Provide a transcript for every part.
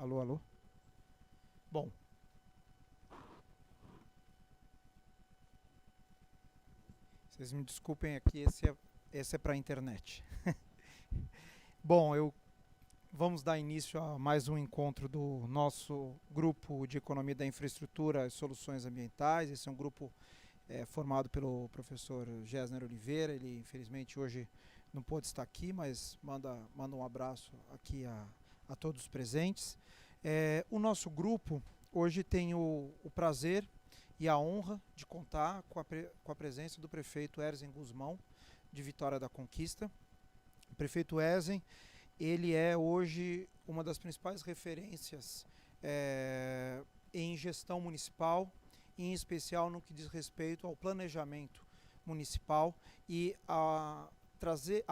Alô, alô? Bom, vocês me desculpem aqui, esse é para a internet. Bom, vamos dar início a mais um encontro do nosso grupo de Economia da Infraestrutura e Soluções Ambientais. Esse é um grupo formado pelo professor Gessner Oliveira. Ele, infelizmente, hoje não pôde estar aqui, mas manda um abraço aqui a todos os presentes. O nosso grupo hoje tem o prazer e a honra de contar com a presença do prefeito Erzen Guzmão, de Vitória da Conquista. O prefeito Erzen, ele é hoje uma das principais referências em gestão municipal, em especial no que diz respeito ao planejamento municipal e a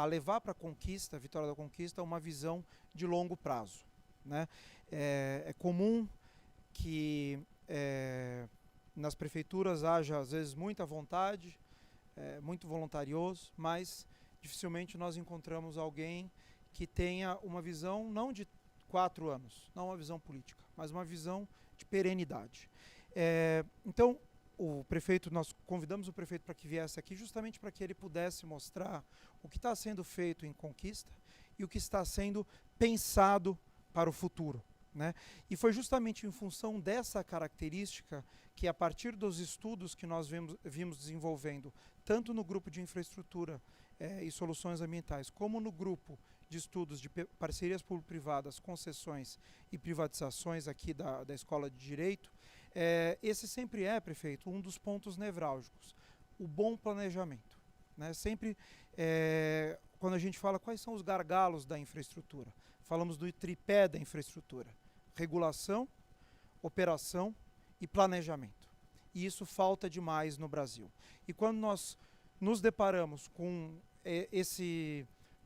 levar para a Conquista, Vitória da Conquista, uma visão de longo prazo, né? É comum que nas prefeituras haja, às vezes, muita vontade, muito voluntarioso, mas dificilmente nós encontramos alguém que tenha uma visão não de 4 anos, não uma visão política, mas uma visão de perenidade. Então, nós convidamos o prefeito para que viesse aqui justamente para que ele pudesse mostrar o que está sendo feito em Conquista e o que está sendo pensado para o futuro, né? E foi justamente em função dessa característica que, a partir dos estudos que nós vimos desenvolvendo, tanto no grupo de infraestrutura e soluções ambientais, como no grupo de estudos de parcerias público-privadas, concessões e privatizações aqui da Escola de Direito, esse sempre prefeito, um dos pontos nevrálgicos, o bom planejamento, né? Sempre, quando a gente fala quais são os gargalos da infraestrutura, falamos do tripé da infraestrutura: regulação, operação e planejamento. E isso falta demais no Brasil. E quando nós nos deparamos com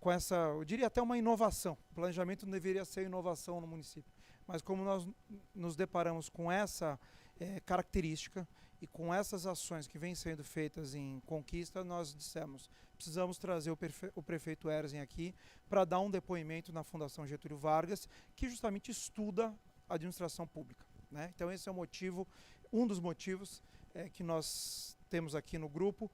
essa, eu diria até uma inovação, o planejamento não deveria ser inovação no município, mas como nós nos deparamos com essa característica e com essas ações que vêm sendo feitas em Conquista, nós dissemos: precisamos trazer o prefeito Erzen aqui para dar um depoimento na Fundação Getúlio Vargas, que justamente estuda a administração pública, né? Então esse é o motivo, um dos motivos que nós temos aqui no grupo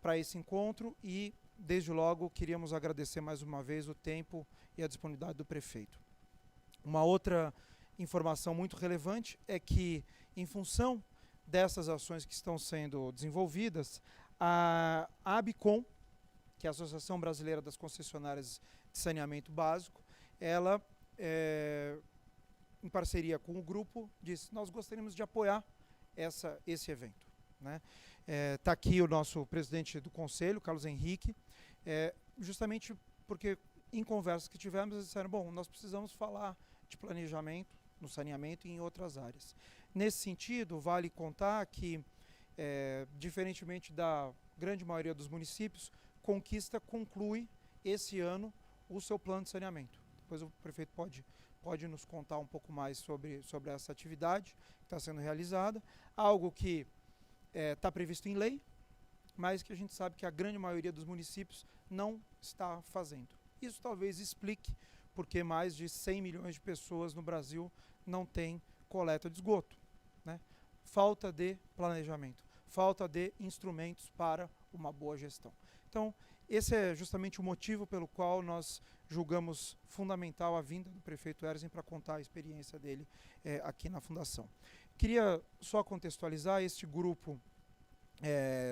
para esse encontro, e desde logo queríamos agradecer mais uma vez o tempo e a disponibilidade do prefeito. Uma outra informação muito relevante é que, em função dessas ações que estão sendo desenvolvidas, a ABCOM, que é a Associação Brasileira das Concessionárias de Saneamento Básico, ela, em parceria com o grupo, disse: nós gostaríamos de apoiar esse evento, né? Está aqui o nosso presidente do conselho, Carlos Henrique, justamente porque, em conversas que tivemos, eles disseram: bom, nós precisamos falar de planejamento no saneamento e em outras áreas. Nesse sentido, vale contar que, diferentemente da grande maioria dos municípios, Conquista conclui esse ano o seu plano de saneamento. Depois o prefeito pode nos contar um pouco mais sobre essa atividade que está sendo realizada, algo que está previsto em lei, mas que a gente sabe que a grande maioria dos municípios não está fazendo. Isso talvez explique porque mais de 100 milhões de pessoas no Brasil não têm coleta de esgoto, né? Falta de planejamento, falta de instrumentos para uma boa gestão. Então, esse é justamente o motivo pelo qual nós julgamos fundamental a vinda do prefeito Erzen para contar a experiência dele aqui na Fundação. Queria só contextualizar: este grupo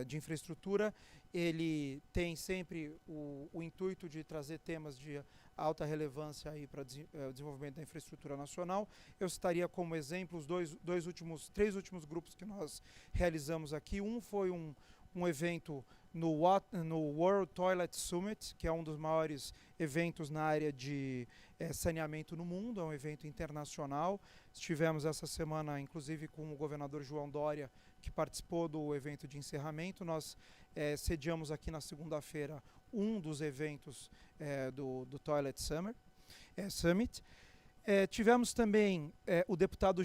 de infraestrutura, ele tem sempre o intuito de trazer temas de alta relevância para o desenvolvimento da infraestrutura nacional. Eu citaria como exemplo os três últimos grupos que nós realizamos aqui. Um foi um evento no World Toilet Summit, que é um dos maiores eventos na área de saneamento no mundo, é um evento internacional. Estivemos essa semana, inclusive, com o governador João Dória, que participou do evento de encerramento. Nós sediamos aqui na segunda-feira um dos eventos do Toilet Summit. Tivemos também o deputado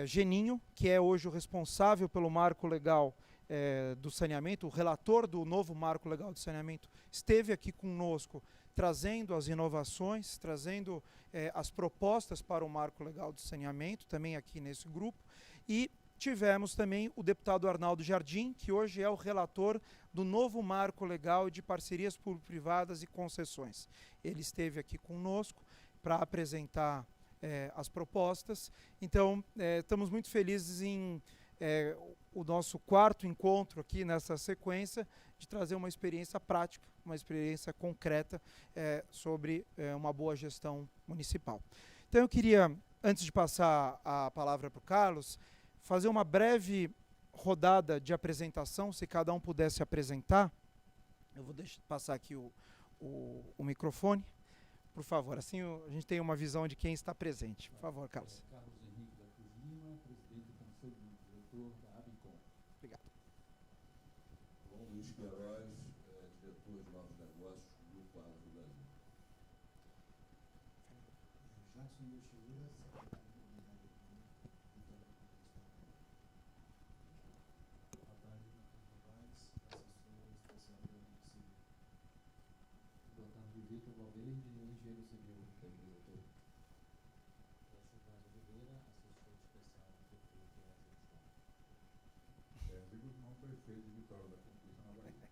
Geninho, que é hoje o responsável pelo marco legal do saneamento, o relator do novo marco legal de saneamento, esteve aqui conosco trazendo as inovações, trazendo as propostas para o marco legal de saneamento, também aqui nesse grupo, e tivemos também o deputado Arnaldo Jardim, que hoje é o relator do novo marco legal de parcerias público-privadas e concessões. Ele esteve aqui conosco para apresentar as propostas. Então, estamos muito felizes em o nosso quarto encontro aqui nessa sequência, de trazer uma experiência prática, uma experiência concreta sobre uma boa gestão municipal. Então, eu queria, antes de passar a palavra para o Carlos, fazer uma breve rodada de apresentação, se cada um pudesse apresentar. Eu vou passar aqui o microfone, por favor, assim a gente tem uma visão de quem está presente. Por favor, Carlos. Carlos Henrique da Cruz Lima, presidente do Conselho Diretor da ABICOM. Obrigado. Bom, Luiz Queiroz, diretor de novos negócios do Grupo Alas do Brasil. Jackson Yoshimura, secretário de Comunidade Econômica do Estado. Natália Novaes, assessora especial do município. Boa tarde, Vitor Valverde, engenheiro civil da empresa toda. Silvana Oliveira, assessor especial do prefeito Ângelo João. Sérgio Guzmão, prefeito de Vitória da Conquista, na Bahia.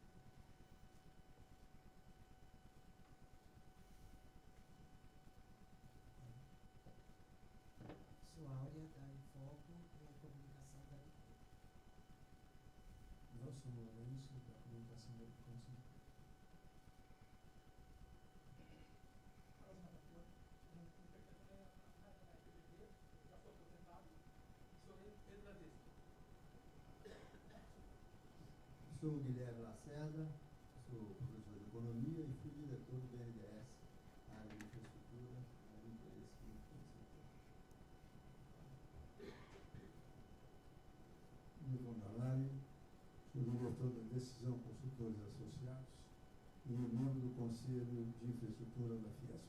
Sou Áurea, da Infoco e Comunicação da Icom. Nelson Lourenço, da Comunicação da Icom. Sou Guilherme Lacerda, sou professor de Economia e fui diretor do BNDES, área de infraestrutura, área de interesse municipal. Nilton Dalari, sou diretor da Decisão Consultores Associados e membro do Conselho de Infraestrutura da Fiesp.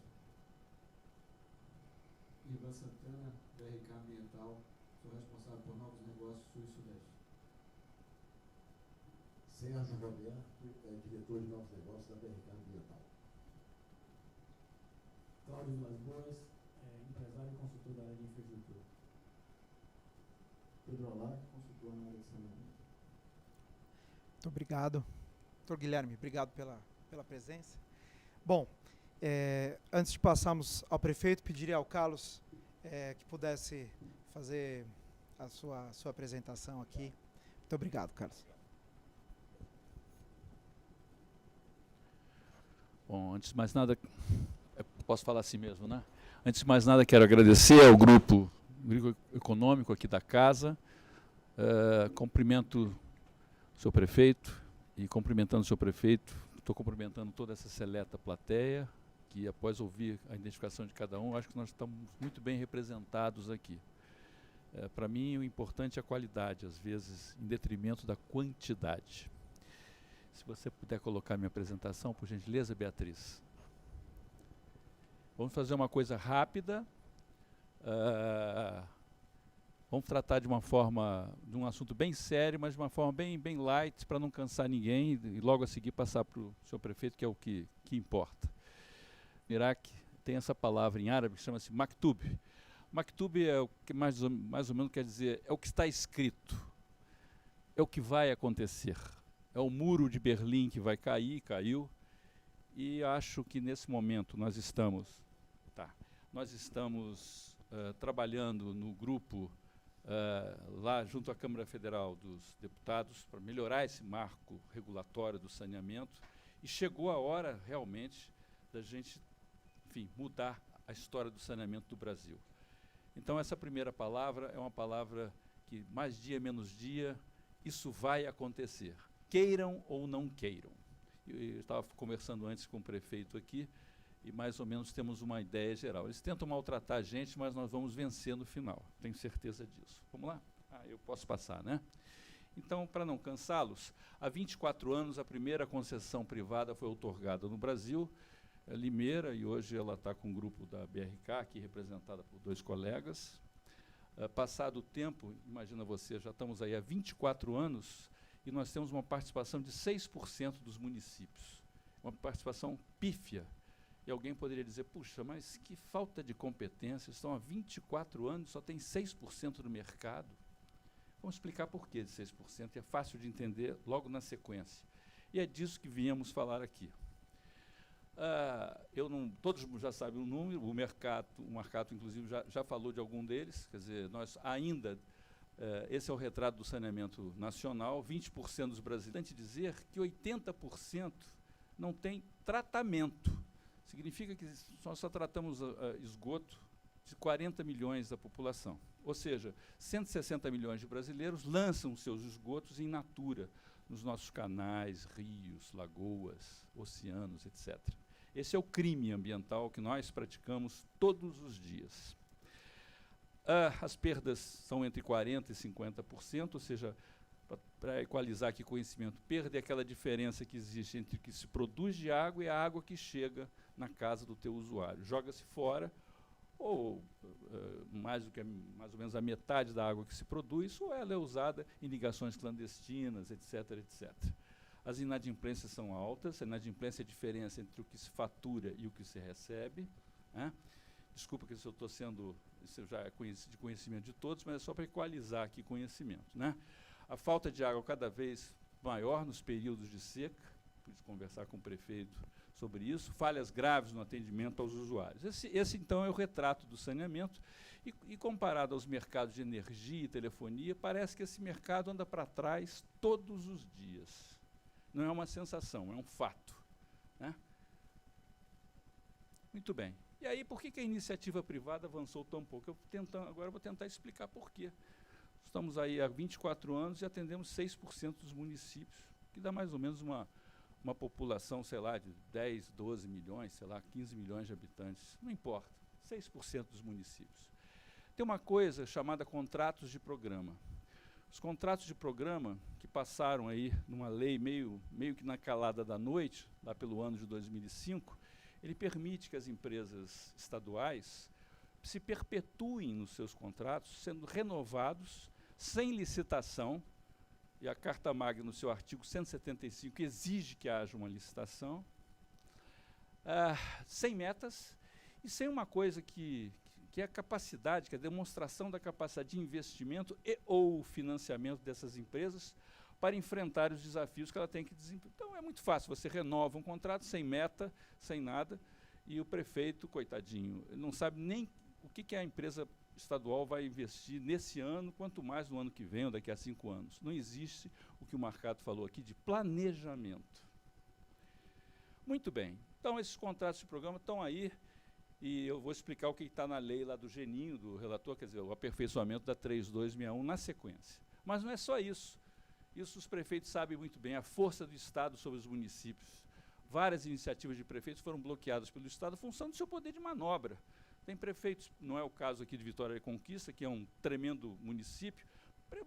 Ivan Santana, BRK Ambiental, sou responsável por novos negócios Sul e Sudeste. Sérgio Roberto, diretor de novos negócios da BRK Ambiental. Cláudio Vilas Boas, empresário e consultor da área de infraestrutura. Pedro Alac, consultor na área de saneamento. Muito obrigado. Doutor Guilherme, obrigado pela presença. Bom, antes de passarmos ao prefeito, pediria ao Carlos que pudesse fazer a sua apresentação aqui. Muito obrigado, Carlos. Bom, antes de mais nada, posso falar assim mesmo, né? Antes de mais nada, quero agradecer ao grupo econômico aqui da casa, cumprimento o seu prefeito, e cumprimentando o seu prefeito, estou cumprimentando toda essa seleta plateia, que após ouvir a identificação de cada um, acho que nós estamos muito bem representados aqui. Para mim, o importante é a qualidade, às vezes, em detrimento da quantidade. Se você puder colocar minha apresentação, por gentileza, Beatriz. Vamos fazer uma coisa rápida. Vamos tratar de um assunto bem sério, mas de uma forma bem light, para não cansar ninguém, e logo a seguir passar para o senhor prefeito, que é o que importa. No Iraque tem essa palavra em árabe que chama-se maktub. Maktub é o que mais ou menos quer dizer, é o que está escrito, é o que vai acontecer. É o muro de Berlim que vai cair, caiu, e acho que nesse momento nós estamos trabalhando no grupo lá junto à Câmara Federal dos Deputados para melhorar esse marco regulatório do saneamento, e chegou a hora realmente da gente, enfim, mudar a história do saneamento do Brasil. Então essa primeira palavra é uma palavra que mais dia menos dia isso vai acontecer. Queiram ou não queiram. Eu estava conversando antes com o prefeito aqui e mais ou menos temos uma ideia geral. Eles tentam maltratar a gente, mas nós vamos vencer no final. Tenho certeza disso. Vamos lá? Eu posso passar, né? Então, para não cansá-los, há 24 anos a primeira concessão privada foi outorgada no Brasil, Limeira, e hoje ela está com um grupo da BRK, aqui representada por 2 colegas. Passado o tempo, imagina você, já estamos aí há 24 anos, e nós temos uma participação de 6% dos municípios. Uma participação pífia. E alguém poderia dizer, puxa, mas que falta de competência, estão há 24 anos, só tem 6% do mercado. Vamos explicar por que de 6%, é fácil de entender logo na sequência. E é disso que viemos falar aqui. Todos já sabem o número, o Marcato, inclusive, já falou de algum deles, quer dizer, nós ainda, esse é o retrato do saneamento nacional, 20% dos brasileiros, dizer que 80% não tem tratamento. Significa que nós só tratamos esgoto de 40 milhões da população. Ou seja, 160 milhões de brasileiros lançam seus esgotos in natura, nos nossos canais, rios, lagoas, oceanos, etc. Esse é o crime ambiental que nós praticamos todos os dias. As perdas são entre 40% e 50%, ou seja, para equalizar aqui conhecimento, perda é aquela diferença que existe entre o que se produz de água e a água que chega na casa do teu usuário. Joga-se fora, ou mais ou menos a metade da água que se produz, ou ela é usada em ligações clandestinas, etc., etc. As inadimplências são altas, a inadimplência é a diferença entre o que se fatura e o que se recebe. Né? Desculpa que isso eu estou sendo, isso já é de conhecimento de todos, mas é só para equalizar aqui conhecimento. Né? A falta de água cada vez maior nos períodos de seca, preciso conversar com o prefeito sobre isso, falhas graves no atendimento aos usuários. Esse então, é o retrato do saneamento, e comparado aos mercados de energia e telefonia, parece que esse mercado anda para trás todos os dias. Não é uma sensação, é um fato. Né? Muito bem. E aí, por que a iniciativa privada avançou tão pouco? Agora eu vou tentar explicar por quê. Estamos aí há 24 anos e atendemos 6% dos municípios, que dá mais ou menos uma população, sei lá, de 10, 12 milhões, sei lá, 15 milhões de habitantes. Não importa, 6% dos municípios. Tem uma coisa chamada contratos de programa. Os contratos de programa, que passaram aí numa lei meio que na calada da noite, lá pelo ano de 2005, ele permite que as empresas estaduais se perpetuem nos seus contratos, sendo renovados, sem licitação, e a Carta Magna, no seu artigo 175, exige que haja uma licitação, sem metas, e sem uma coisa que é a capacidade, que é a demonstração da capacidade de investimento e ou financiamento dessas empresas para enfrentar os desafios que ela tem que desempenhar. Então, é muito fácil, você renova um contrato sem meta, sem nada, e o prefeito, coitadinho, não sabe nem o que a empresa estadual vai investir nesse ano, quanto mais no ano que vem ou daqui a 5 anos. Não existe o que o Marcato falou aqui de planejamento. Muito bem. Então, esses contratos de programa estão aí, e eu vou explicar o que está na lei lá do Geninho, do relator, quer dizer, o aperfeiçoamento da 3261 na sequência. Mas não é só isso. Isso os prefeitos sabem muito bem, a força do Estado sobre os municípios. Várias iniciativas de prefeitos foram bloqueadas pelo Estado, função do seu poder de manobra. Tem prefeitos, não é o caso aqui de Vitória da Conquista, que é um tremendo município,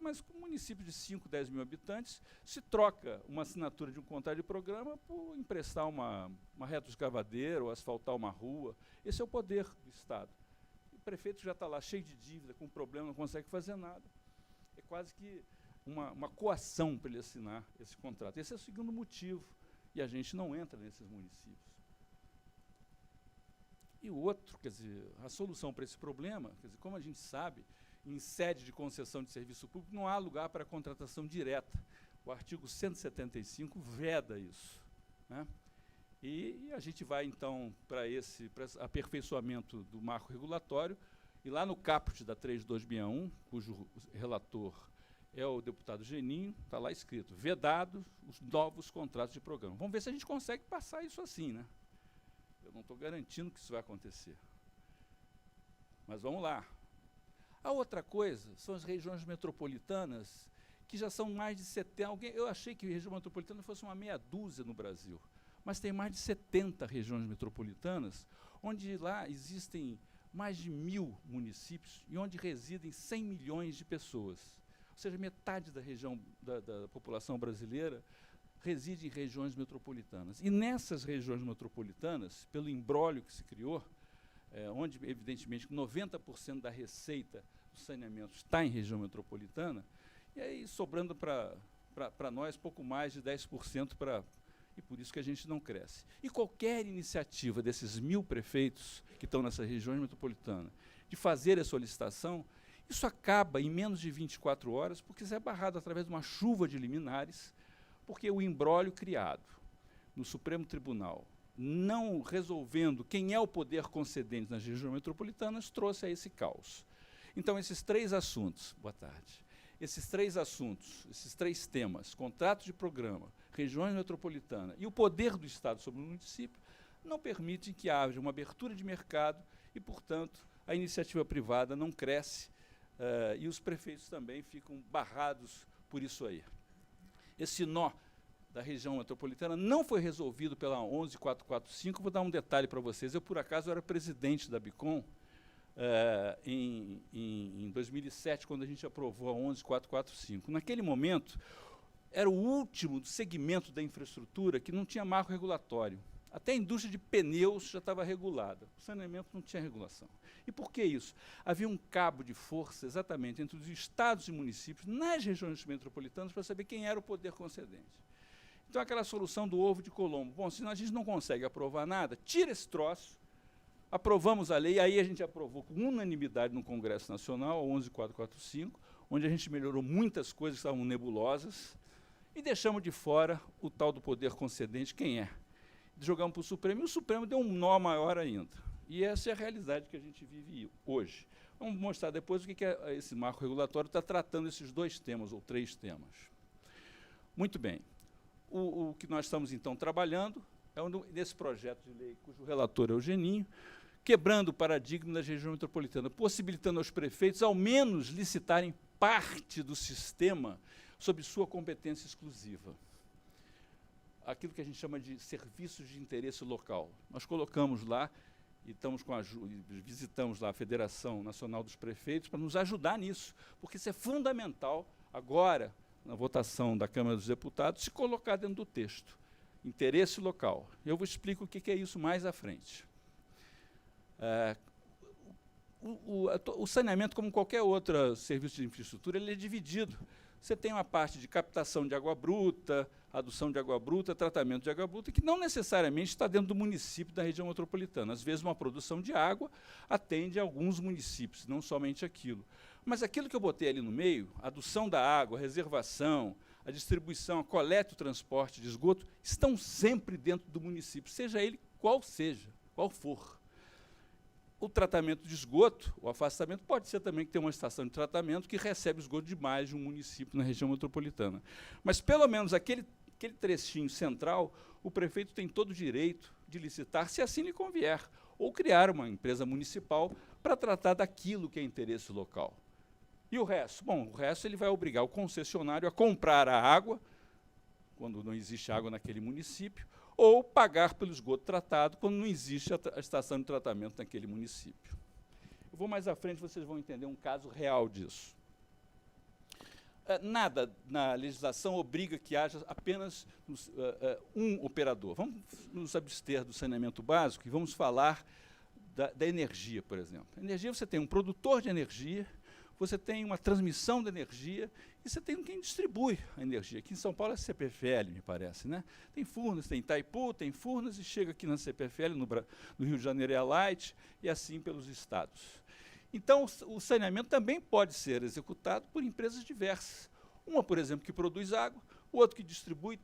mas com um município de 5, 10 mil habitantes, se troca uma assinatura de um contrato de programa por emprestar uma reta escavadeira ou asfaltar uma rua. Esse é o poder do Estado. O prefeito já está lá cheio de dívida, com problema, não consegue fazer nada. É quase que uma coação para ele assinar esse contrato. Esse é o segundo motivo, e a gente não entra nesses municípios. E o outro, quer dizer, a solução para esse problema, quer dizer, como a gente sabe, em sede de concessão de serviço público não há lugar para contratação direta. O artigo 175 veda isso. Né? E a gente vai, então, para esse aperfeiçoamento do marco regulatório, e lá no caput da 3261, cujo relator é o deputado Geninho, está lá escrito, vedados os novos contratos de programa. Vamos ver se a gente consegue passar isso assim, né? Eu não estou garantindo que isso vai acontecer. Mas vamos lá. A outra coisa são as regiões metropolitanas, que já são mais de 70. Eu achei que a região metropolitana fosse uma meia dúzia no Brasil, mas tem mais de 70 regiões metropolitanas, onde lá existem mais de 1000 municípios e onde residem 100 milhões de pessoas. Ou seja, metade da região da população brasileira reside em regiões metropolitanas. E nessas regiões metropolitanas, pelo imbróglio que se criou, onde, evidentemente, 90% da receita do saneamento está em região metropolitana, e aí sobrando para nós pouco mais de 10% para E por isso que a gente não cresce. E qualquer iniciativa desses 1.000 prefeitos que estão nessas regiões metropolitanas de fazer a solicitação, isso acaba em menos de 24 horas, porque isso é barrado através de uma chuva de liminares, porque o imbróglio criado no Supremo Tribunal, não resolvendo quem é o poder concedente nas regiões metropolitanas, trouxe a esse caos. Então, esses 3 assuntos, boa tarde, esses 3 assuntos, esses 3 temas, contratos de programa, regiões metropolitanas e o poder do Estado sobre o município, não permitem que haja uma abertura de mercado e, portanto, a iniciativa privada não cresce e os prefeitos também ficam barrados por isso aí. Esse nó da região metropolitana não foi resolvido pela 11445. Vou dar um detalhe para vocês. Eu, por acaso, era presidente da Bicom em 2007, quando a gente aprovou a 11445. Naquele momento, era o último segmento da infraestrutura que não tinha marco regulatório. Até a indústria de pneus já estava regulada. O saneamento não tinha regulação. E por que isso? Havia um cabo de força exatamente entre os estados e municípios nas regiões metropolitanas para saber quem era o poder concedente. Então, aquela solução do ovo de Colombo. Bom, se a gente não consegue aprovar nada, tira esse troço, aprovamos a lei, aí a gente aprovou com unanimidade no Congresso Nacional, a 11445, onde a gente melhorou muitas coisas que estavam nebulosas, e deixamos de fora o tal do poder concedente, quem é? Jogamos para o Supremo, e o Supremo deu um nó maior ainda. E essa é a realidade que a gente vive hoje. Vamos mostrar depois o que esse marco regulatório está tratando esses 2 temas, ou 3 temas. Muito bem. O que nós estamos, então, trabalhando é nesse projeto de lei, cujo relator é o Geninho, quebrando o paradigma da região metropolitana, possibilitando aos prefeitos, ao menos, licitarem parte do sistema sob sua competência exclusiva. Aquilo que a gente chama de serviços de interesse local. Nós colocamos lá, e visitamos lá a Federação Nacional dos Prefeitos para nos ajudar nisso, porque isso é fundamental agora, na votação da Câmara dos Deputados, se colocar dentro do texto. Interesse local. Eu vos explico o que é isso mais à frente. O saneamento, como qualquer outro serviço de infraestrutura, ele é dividido. Você tem uma parte de captação de água bruta, adução de água bruta, tratamento de água bruta, que não necessariamente está dentro do município da região metropolitana. Às vezes, uma produção de água atende a alguns municípios, não somente aquilo. Mas aquilo que eu botei ali no meio, a adução da água, a reservação, a distribuição, a coleta e o transporte de esgoto, estão sempre dentro do município, seja ele qual for. O tratamento de esgoto, o afastamento, pode ser também que tem uma estação de tratamento que recebe esgoto de mais de um município na região metropolitana. Mas, pelo menos, aquele trechinho central, o prefeito tem todo o direito de licitar, se assim lhe convier, ou criar uma empresa municipal para tratar daquilo que é interesse local. E o resto? Bom, o resto ele vai obrigar o concessionário a comprar a água, quando não existe água naquele município, ou pagar pelo esgoto tratado quando não existe a estação de tratamento naquele município. Eu vou mais à frente, vocês vão entender um caso real disso. Nada na legislação obriga que haja apenas um operador. Vamos nos abster do saneamento básico e vamos falar da energia, por exemplo. A energia, você tem um produtor de energia, você tem uma transmissão de energia e você tem quem distribui a energia. Aqui em São Paulo é a CPFL, me parece, né? Tem Furnas, tem Itaipu, tem Furnas e chega aqui na CPFL, no Rio de Janeiro é a Light, e assim pelos estados. Então, o saneamento também pode ser executado por empresas diversas. Uma, por exemplo, que produz água, o outro que distribui,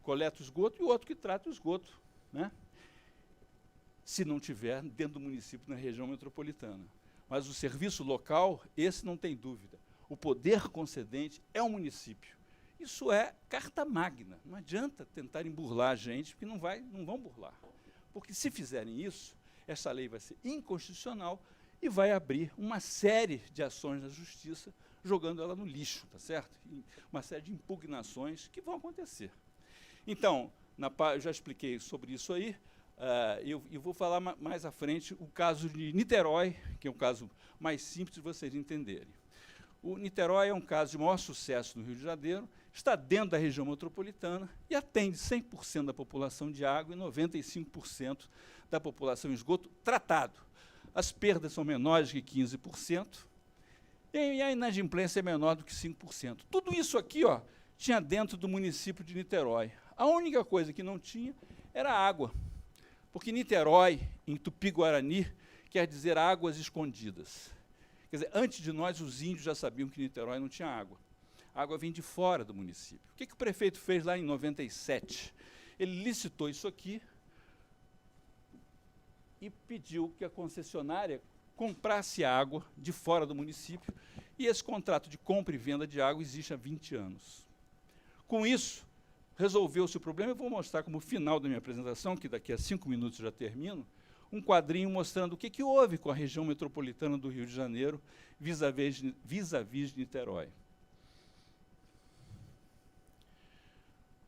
coleta o esgoto, e o outro que trata o esgoto, né? Se não tiver dentro do município, na região metropolitana. Mas o serviço local, esse não tem dúvida. O poder concedente é o município. Isso é carta magna. Não adianta tentarem burlar a gente, porque não vão burlar. Porque se fizerem isso, essa lei vai ser inconstitucional e vai abrir uma série de ações na justiça, jogando ela no lixo, tá certo? E uma série de impugnações que vão acontecer. Então, eu já expliquei sobre isso aí. Eu vou falar mais à frente o caso de Niterói, que é um caso mais simples de vocês entenderem. O Niterói é um caso de maior sucesso no Rio de Janeiro, está dentro da região metropolitana e atende 100% da população de água e 95% da população de esgoto tratado. As perdas são menores que 15% e a inadimplência é menor do que 5%. Tudo isso aqui, ó, tinha dentro do município de Niterói. A única coisa que não tinha era água, porque Niterói, em Tupi-Guarani, quer dizer águas escondidas. Quer dizer, antes de nós, os índios já sabiam que Niterói não tinha água. A água vem de fora do município. O que o prefeito fez lá em 97? Ele licitou isso aqui e pediu que a concessionária comprasse água de fora do município, e esse contrato de compra e venda de água existe há 20 anos. Com isso, resolveu-se o problema. Eu vou mostrar como final da minha apresentação, que daqui a 5 minutos já termino, um quadrinho mostrando o que houve com a região metropolitana do Rio de Janeiro vis-à-vis de Niterói.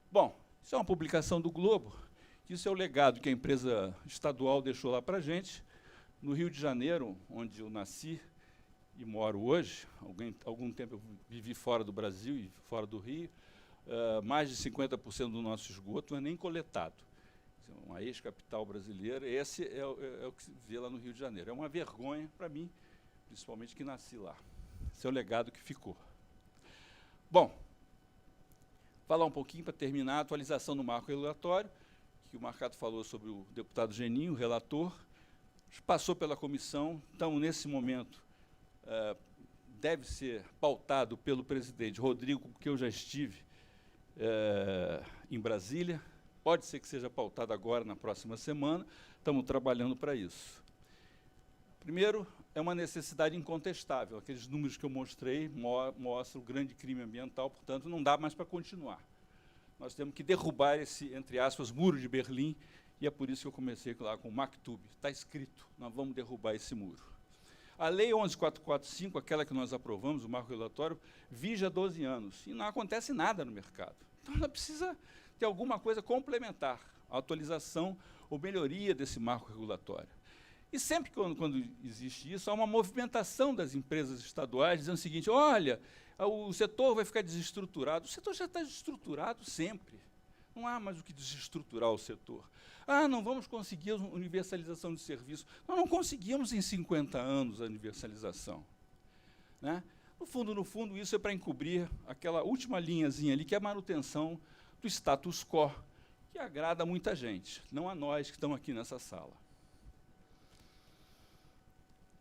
Bom, isso é uma publicação do Globo. Isso é o legado que a empresa estadual deixou lá para a gente. No Rio de Janeiro, onde eu nasci e moro hoje, algum tempo eu vivi fora do Brasil e fora do Rio, mais de 50% do nosso esgoto não é nem coletado. É uma ex-capital brasileira. Esse é o que se vê lá no Rio de Janeiro. É uma vergonha para mim, principalmente que nasci lá. Esse é o legado que ficou. Bom, falar um pouquinho, para terminar, a atualização do marco regulatório, que o Marcato falou sobre o deputado Geninho, o relator, passou pela comissão. Então, nesse momento, deve ser pautado pelo presidente Rodrigo, porque eu já estive em Brasília. Pode ser que seja pautado agora, na próxima semana. Estamos trabalhando para isso. Primeiro, é uma necessidade incontestável. Aqueles números que eu mostrei mostram o grande crime ambiental, portanto, não dá mais para continuar. Nós temos que derrubar esse, entre aspas, muro de Berlim, e é por isso que eu comecei lá com o Maktub. Está escrito, nós vamos derrubar esse muro. A Lei 11.445, aquela que nós aprovamos, o marco regulatório, vige há 12 anos, e não acontece nada no mercado. Então, ela precisa ter alguma coisa complementar, a atualização ou melhoria desse marco regulatório. E sempre quando existe isso, há uma movimentação das empresas estaduais dizendo o seguinte: olha, o setor vai ficar desestruturado. O setor já está desestruturado sempre. Não há mais o que desestruturar o setor. Ah, não vamos conseguir a universalização de serviço. Nós não conseguimos em 50 anos a universalização. Né? No fundo, isso é para encobrir aquela última linhazinha ali, que é a manutenção do status quo, que agrada a muita gente, não a nós que estamos aqui nessa sala.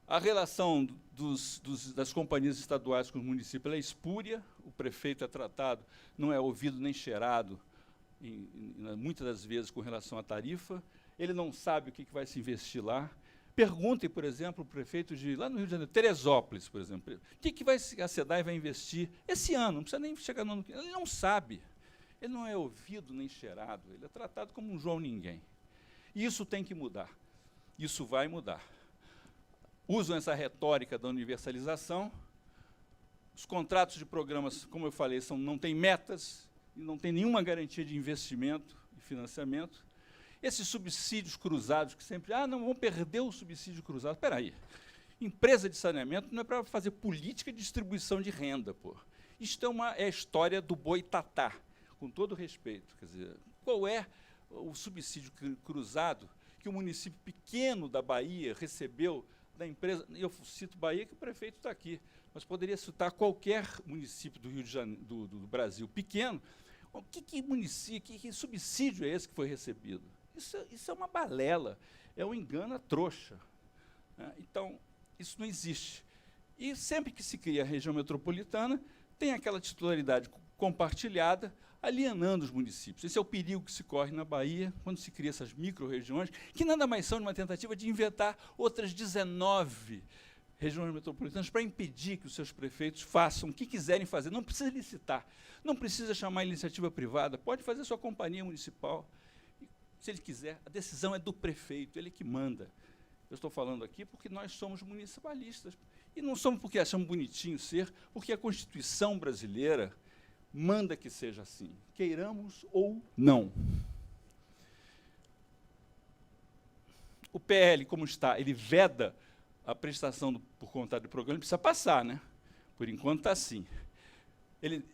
A relação das companhias estaduais com o município é espúria, o prefeito é tratado, não é ouvido nem cheirado, muitas das vezes, com relação à tarifa, ele não sabe o que vai se investir lá. Perguntem, por exemplo, o prefeito lá no Rio de Janeiro, Teresópolis, por exemplo, o que a SEDAI vai investir esse ano, não precisa nem chegar no ano que vem, ele não sabe, ele não é ouvido nem cheirado, ele é tratado como um João Ninguém. E isso tem que mudar, isso vai mudar. Usam essa retórica da universalização. Os contratos de programas, como eu falei, não têm metas e não tem nenhuma garantia de investimento e financiamento. Esses subsídios cruzados, que sempre, não vão perder o subsídio cruzado. Espera aí, empresa de saneamento não é para fazer política de distribuição de renda, pô. Isto é a história do boitatá, com todo respeito. Quer dizer, qual é o subsídio cruzado que o município pequeno da Bahia recebeu da empresa? Eu cito Bahia, que o prefeito está aqui, mas poderia citar qualquer município do Rio de Janeiro, do Brasil pequeno. Que subsídio é esse que foi recebido? Isso é uma balela, é um engano à trouxa. Né? Então, isso não existe. E sempre que se cria a região metropolitana, tem aquela titularidade compartilhada, alienando os municípios. Esse é o perigo que se corre na Bahia, quando se cria essas micro-regiões, que nada mais são de uma tentativa de inventar outras 19 regiões metropolitanas para impedir que os seus prefeitos façam o que quiserem fazer. Não precisa licitar, não precisa chamar iniciativa privada, pode fazer sua companhia municipal. Se ele quiser, a decisão é do prefeito, ele que manda. Eu estou falando aqui porque nós somos municipalistas. E não somos porque achamos bonitinho ser, porque a Constituição brasileira manda que seja assim, queiramos ou não. O PL, como está, ele veda a prestação por conta do programa, ele precisa passar, né? Por enquanto está assim.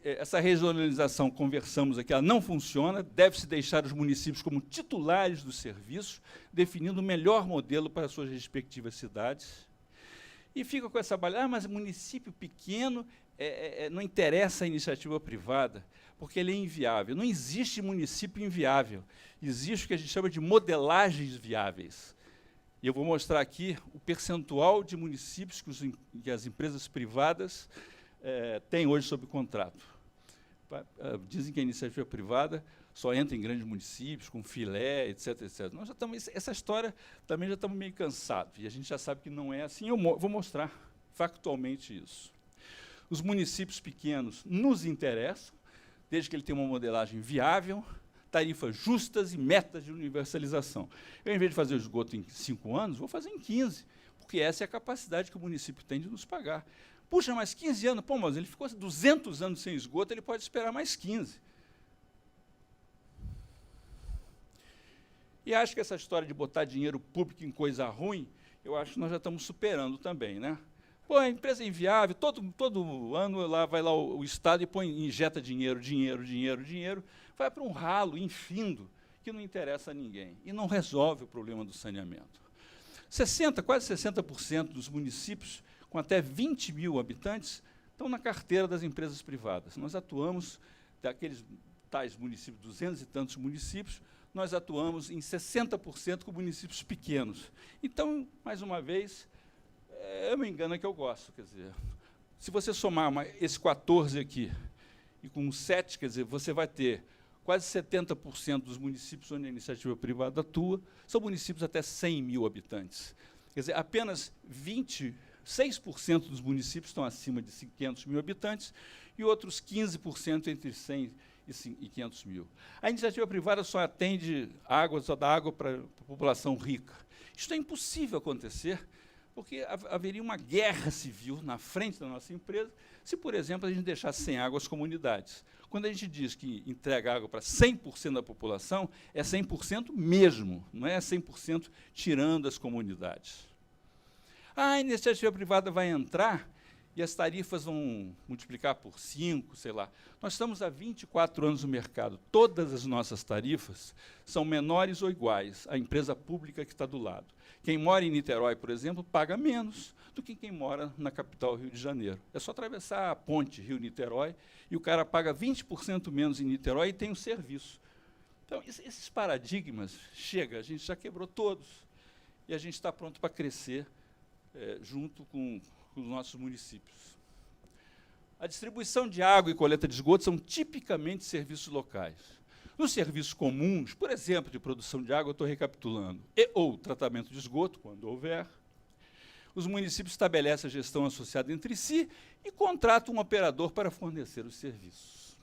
Essa regionalização, conversamos aqui, ela não funciona, deve-se deixar os municípios como titulares dos serviços, definindo o melhor modelo para as suas respectivas cidades. E fica com essa balha, mas município pequeno não interessa a iniciativa privada, porque ele é inviável. Não existe município inviável. Existe o que a gente chama de modelagens viáveis. E eu vou mostrar aqui o percentual de municípios que as empresas privadas têm hoje sob contrato. Dizem que a iniciativa privada só entra em grandes municípios, com filé, etc, etc. Nós já estamos, essa história também já estamos meio cansados, e a gente já sabe que não é assim. Eu vou mostrar factualmente isso. Os municípios pequenos nos interessam, desde que ele tenha uma modelagem viável, tarifas justas e metas de universalização. Eu, em vez de fazer o esgoto em 5 anos, vou fazer em 15, porque essa é a capacidade que o município tem de nos pagar. Puxa, mas 15 anos, pô, mas ele ficou 200 anos sem esgoto, ele pode esperar mais 15. E acho que essa história de botar dinheiro público em coisa ruim, eu acho que nós já estamos superando também, né? Pô, a empresa é inviável, todo ano vai lá o Estado e injeta dinheiro, vai para um ralo infindo que não interessa a ninguém e não resolve o problema do saneamento. Quase 60% dos municípios com até 20 mil habitantes estão na carteira das empresas privadas. Nós atuamos, daqueles tais municípios, 200 e tantos municípios, nós atuamos em 60% com municípios pequenos. Então, mais uma vez, eu me engano que eu gosto. Quer dizer, se você somar esse 14 aqui e com 7, quer dizer, você vai ter quase 70% dos municípios onde a iniciativa privada atua, são municípios até 100 mil habitantes. Quer dizer, apenas 6% dos municípios estão acima de 500 mil habitantes e outros 15% entre 100 e 500 mil. A iniciativa privada só atende água, só dá água para a população rica. Isso é impossível acontecer, porque haveria uma guerra civil na frente da nossa empresa se, por exemplo, a gente deixasse sem água as comunidades. Quando a gente diz que entrega água para 100% da população, é 100% mesmo, não é 100% tirando as comunidades. A iniciativa privada vai entrar e as tarifas vão multiplicar por 5, sei lá. Nós estamos há 24 anos no mercado. Todas as nossas tarifas são menores ou iguais à empresa pública que está do lado. Quem mora em Niterói, por exemplo, paga menos do que quem mora na capital Rio de Janeiro. É só atravessar a ponte Rio-Niterói e o cara paga 20% menos em Niterói e tem o serviço. Então, esses paradigmas, chega, a gente já quebrou todos e a gente está pronto para crescer junto com os nossos municípios. A distribuição de água e coleta de esgoto são tipicamente serviços locais. Nos serviços comuns, por exemplo, de produção de água, eu estou recapitulando, ou tratamento de esgoto, quando houver, os municípios estabelecem a gestão associada entre si e contratam um operador para fornecer os serviços.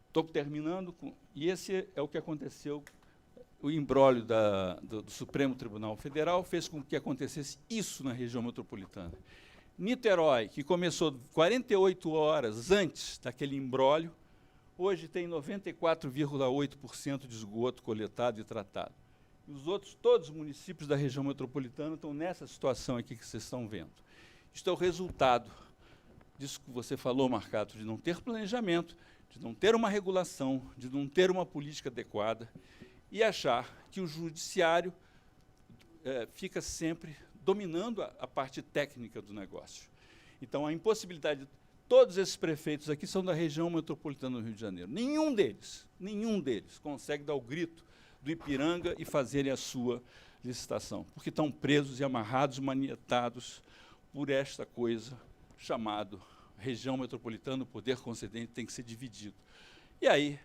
Estou terminando, e esse é o que aconteceu. O imbróglio do Supremo Tribunal Federal fez com que acontecesse isso na região metropolitana. Niterói, que começou 48 horas antes daquele imbróglio, hoje tem 94,8% de esgoto coletado e tratado. E os outros, todos os municípios da região metropolitana estão nessa situação aqui que vocês estão vendo. Isto é o resultado disso que você falou, Marcato, de não ter planejamento, de não ter uma regulação, de não ter uma política adequada, e achar que o judiciário fica sempre dominando a parte técnica do negócio. Então, a impossibilidade de todos esses prefeitos aqui são da região metropolitana do Rio de Janeiro. Nenhum deles consegue dar o grito do Ipiranga e fazerem a sua licitação, porque estão presos e amarrados, manietados por esta coisa chamada região metropolitana, o poder concedente tem que ser dividido. E aí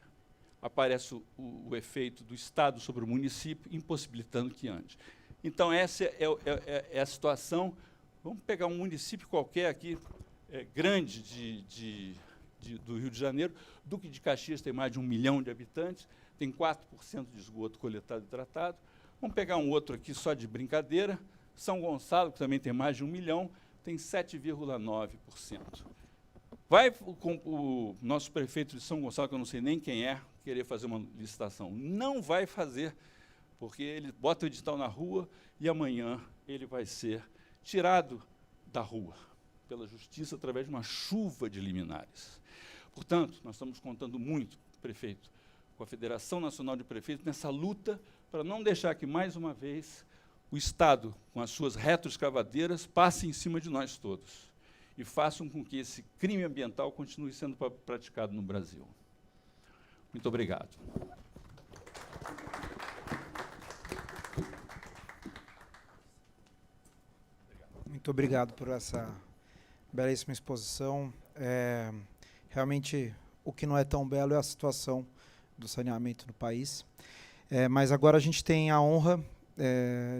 aparece o efeito do Estado sobre o município, impossibilitando que ande. Então, essa é a situação. Vamos pegar um município qualquer aqui, grande do Rio de Janeiro. Duque de Caxias tem mais de 1 milhão de habitantes, tem 4% de esgoto coletado e tratado. Vamos pegar um outro aqui só de brincadeira. São Gonçalo, que também tem mais de 1 milhão, tem 7,9%. Vai com o nosso prefeito de São Gonçalo, que eu não sei nem quem é, querer fazer uma licitação. Não vai fazer, porque ele bota o edital na rua e amanhã ele vai ser tirado da rua pela justiça através de uma chuva de liminares. Portanto, nós estamos contando muito, prefeito, com a Federação Nacional de Prefeitos nessa luta para não deixar que, mais uma vez, o Estado, com as suas retroescavadeiras, passe em cima de nós todos. e façam com que esse crime ambiental continue sendo praticado no Brasil. Muito obrigado. Muito obrigado por essa belíssima exposição. Realmente, o que não é tão belo é a situação do saneamento no país. Mas agora a gente tem a honra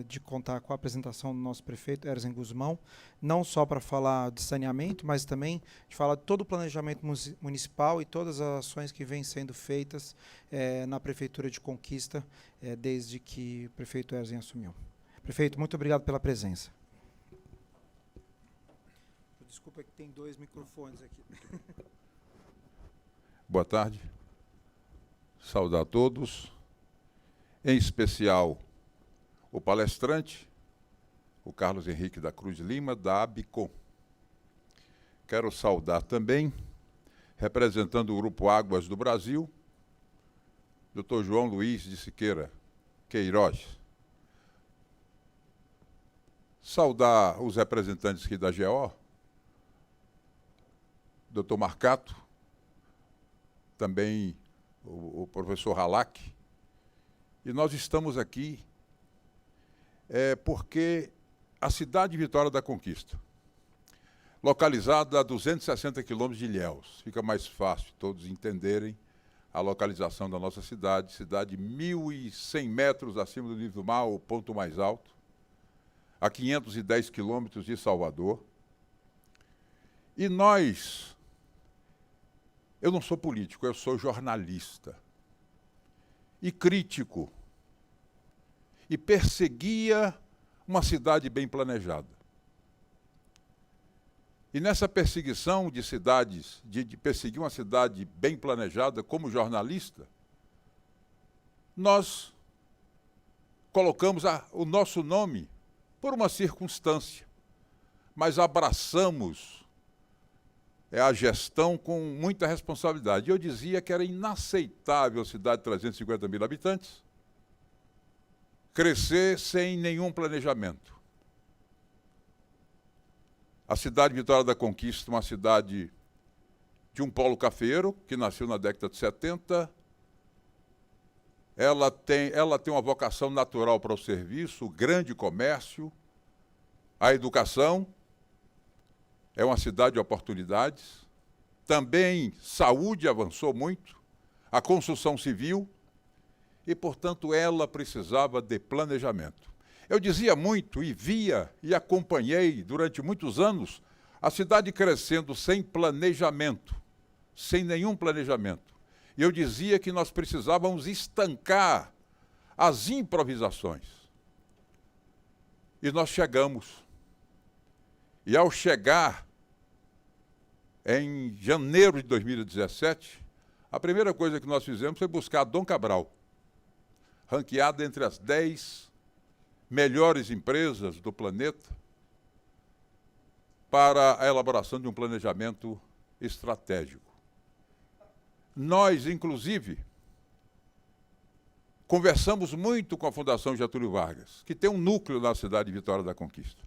de contar com a apresentação do nosso prefeito, Erzin Gusmão, não só para falar de saneamento, mas também de falar de todo o planejamento municipal e todas as ações que vêm sendo feitas na Prefeitura de Conquista, desde que o prefeito Erzin assumiu. Prefeito, muito obrigado pela presença. Desculpa que tem 2 microfones aqui. Boa tarde. Saudar a todos, em especial o palestrante, o Carlos Henrique da Cruz Lima, da ABICOM. Quero saudar também, representando o Grupo Águas do Brasil, Dr. João Luiz de Siqueira Queiroz. Saudar os representantes aqui da GO, Dr. Marcato, também o professor Halak. E nós estamos aqui porque a cidade de Vitória da Conquista, localizada a 260 quilômetros de Ilhéus, fica mais fácil todos entenderem a localização da nossa cidade 1.100 metros acima do nível do mar, o ponto mais alto, a 510 quilômetros de Salvador. E eu não sou político, eu sou jornalista e crítico, e perseguia uma cidade bem planejada. E nessa perseguição de cidades, de perseguir uma cidade bem planejada como jornalista, nós colocamos o nosso nome por uma circunstância, mas abraçamos a gestão com muita responsabilidade. Eu dizia que era inaceitável a cidade de 350 mil habitantes crescer sem nenhum planejamento. A cidade de Vitória da Conquista, uma cidade de um polo cafeeiro, que nasceu na década de 70, ela tem uma vocação natural para o serviço, o grande comércio, a educação, é uma cidade de oportunidades, também saúde avançou muito, a construção civil, e, portanto, ela precisava de planejamento. Eu dizia muito e via e acompanhei durante muitos anos a cidade crescendo sem planejamento, sem nenhum planejamento. E eu dizia que nós precisávamos estancar as improvisações. E nós chegamos. E ao chegar, em janeiro de 2017, a primeira coisa que nós fizemos foi buscar Dom Cabral, ranqueada entre as 10 melhores empresas do planeta, para a elaboração de um planejamento estratégico. Nós, inclusive, conversamos muito com a Fundação Getúlio Vargas, que tem um núcleo na cidade de Vitória da Conquista.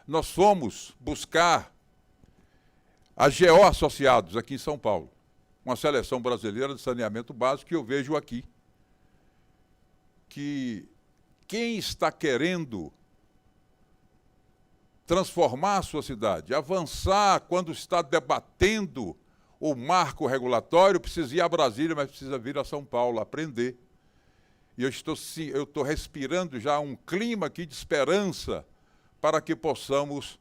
Nós fomos buscar a GO Associados, aqui em São Paulo, uma seleção brasileira de saneamento básico, que eu vejo aqui, que quem está querendo transformar a sua cidade, avançar quando está debatendo o marco regulatório, precisa ir a Brasília, mas precisa vir a São Paulo, aprender. E eu estou respirando já um clima aqui de esperança para que possamos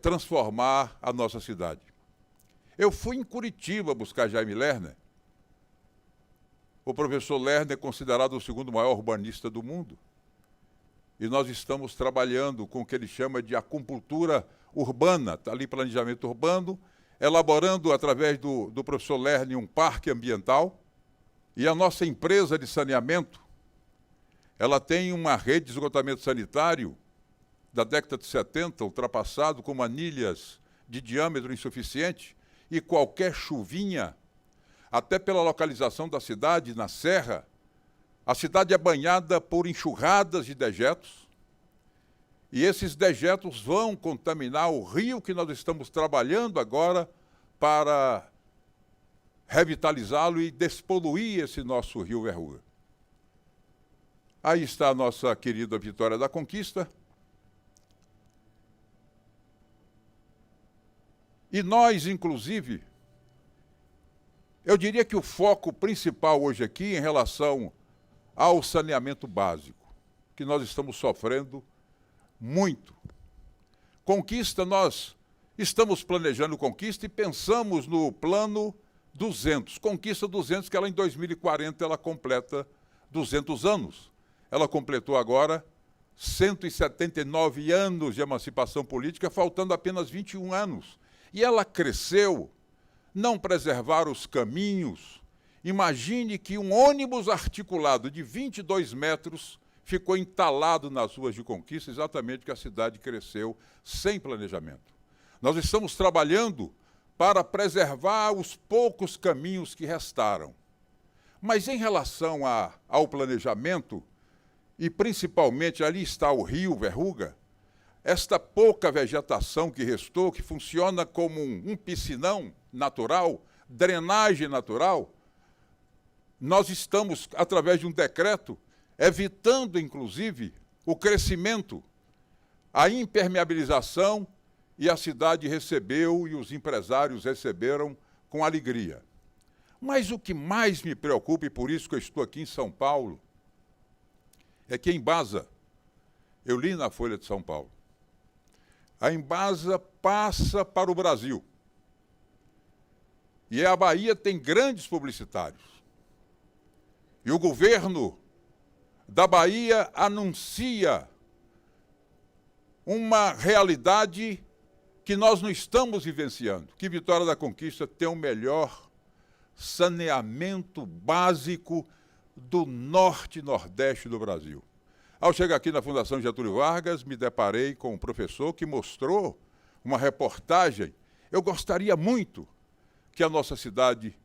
transformar a nossa cidade. Eu fui em Curitiba buscar Jaime Lerner. O professor Lerner é considerado o segundo maior urbanista do mundo. E nós estamos trabalhando com o que ele chama de acupuntura urbana, está ali planejamento urbano, elaborando através do professor Lerner um parque ambiental. E a nossa empresa de saneamento, ela tem uma rede de esgotamento sanitário da década de 70, ultrapassado, com manilhas de diâmetro insuficiente, e qualquer chuvinha, até pela localização da cidade, na serra, a cidade é banhada por enxurradas de dejetos, E esses dejetos vão contaminar o rio que nós estamos trabalhando agora para revitalizá-lo e despoluir esse nosso rio Verruga. Aí está a nossa querida Vitória da Conquista. E nós, inclusive, eu diria que o foco principal hoje aqui em relação ao saneamento básico, que nós estamos sofrendo muito. Conquista, nós estamos planejando Conquista e pensamos no plano 200. Conquista 200, que ela em 2040 ela completa 200 anos. Ela completou agora 179 anos de emancipação política, faltando apenas 21 anos. E ela cresceu, não preservar os caminhos. Imagine que um ônibus articulado de 22 metros ficou entalado nas ruas de Conquista, exatamente porque a cidade cresceu sem planejamento. Nós estamos trabalhando para preservar os poucos caminhos que restaram. Mas em relação ao planejamento, e principalmente ali está o rio Verruga, esta pouca vegetação que restou, que funciona como um piscinão natural, drenagem natural, nós estamos, através de um decreto, evitando, inclusive, o crescimento, a impermeabilização, e a cidade recebeu e os empresários receberam com alegria. Mas o que mais me preocupa, e por isso que eu estou aqui em São Paulo, é que a Embasa, eu li na Folha de São Paulo, a Embasa passa para o Brasil. E a Bahia tem grandes publicitários. E o governo da Bahia anuncia uma realidade que nós não estamos vivenciando, que Vitória da Conquista tem o melhor saneamento básico do norte e nordeste do Brasil. Ao chegar aqui na Fundação Getúlio Vargas, me deparei com um professor que mostrou uma reportagem. Eu gostaria muito que a nossa cidade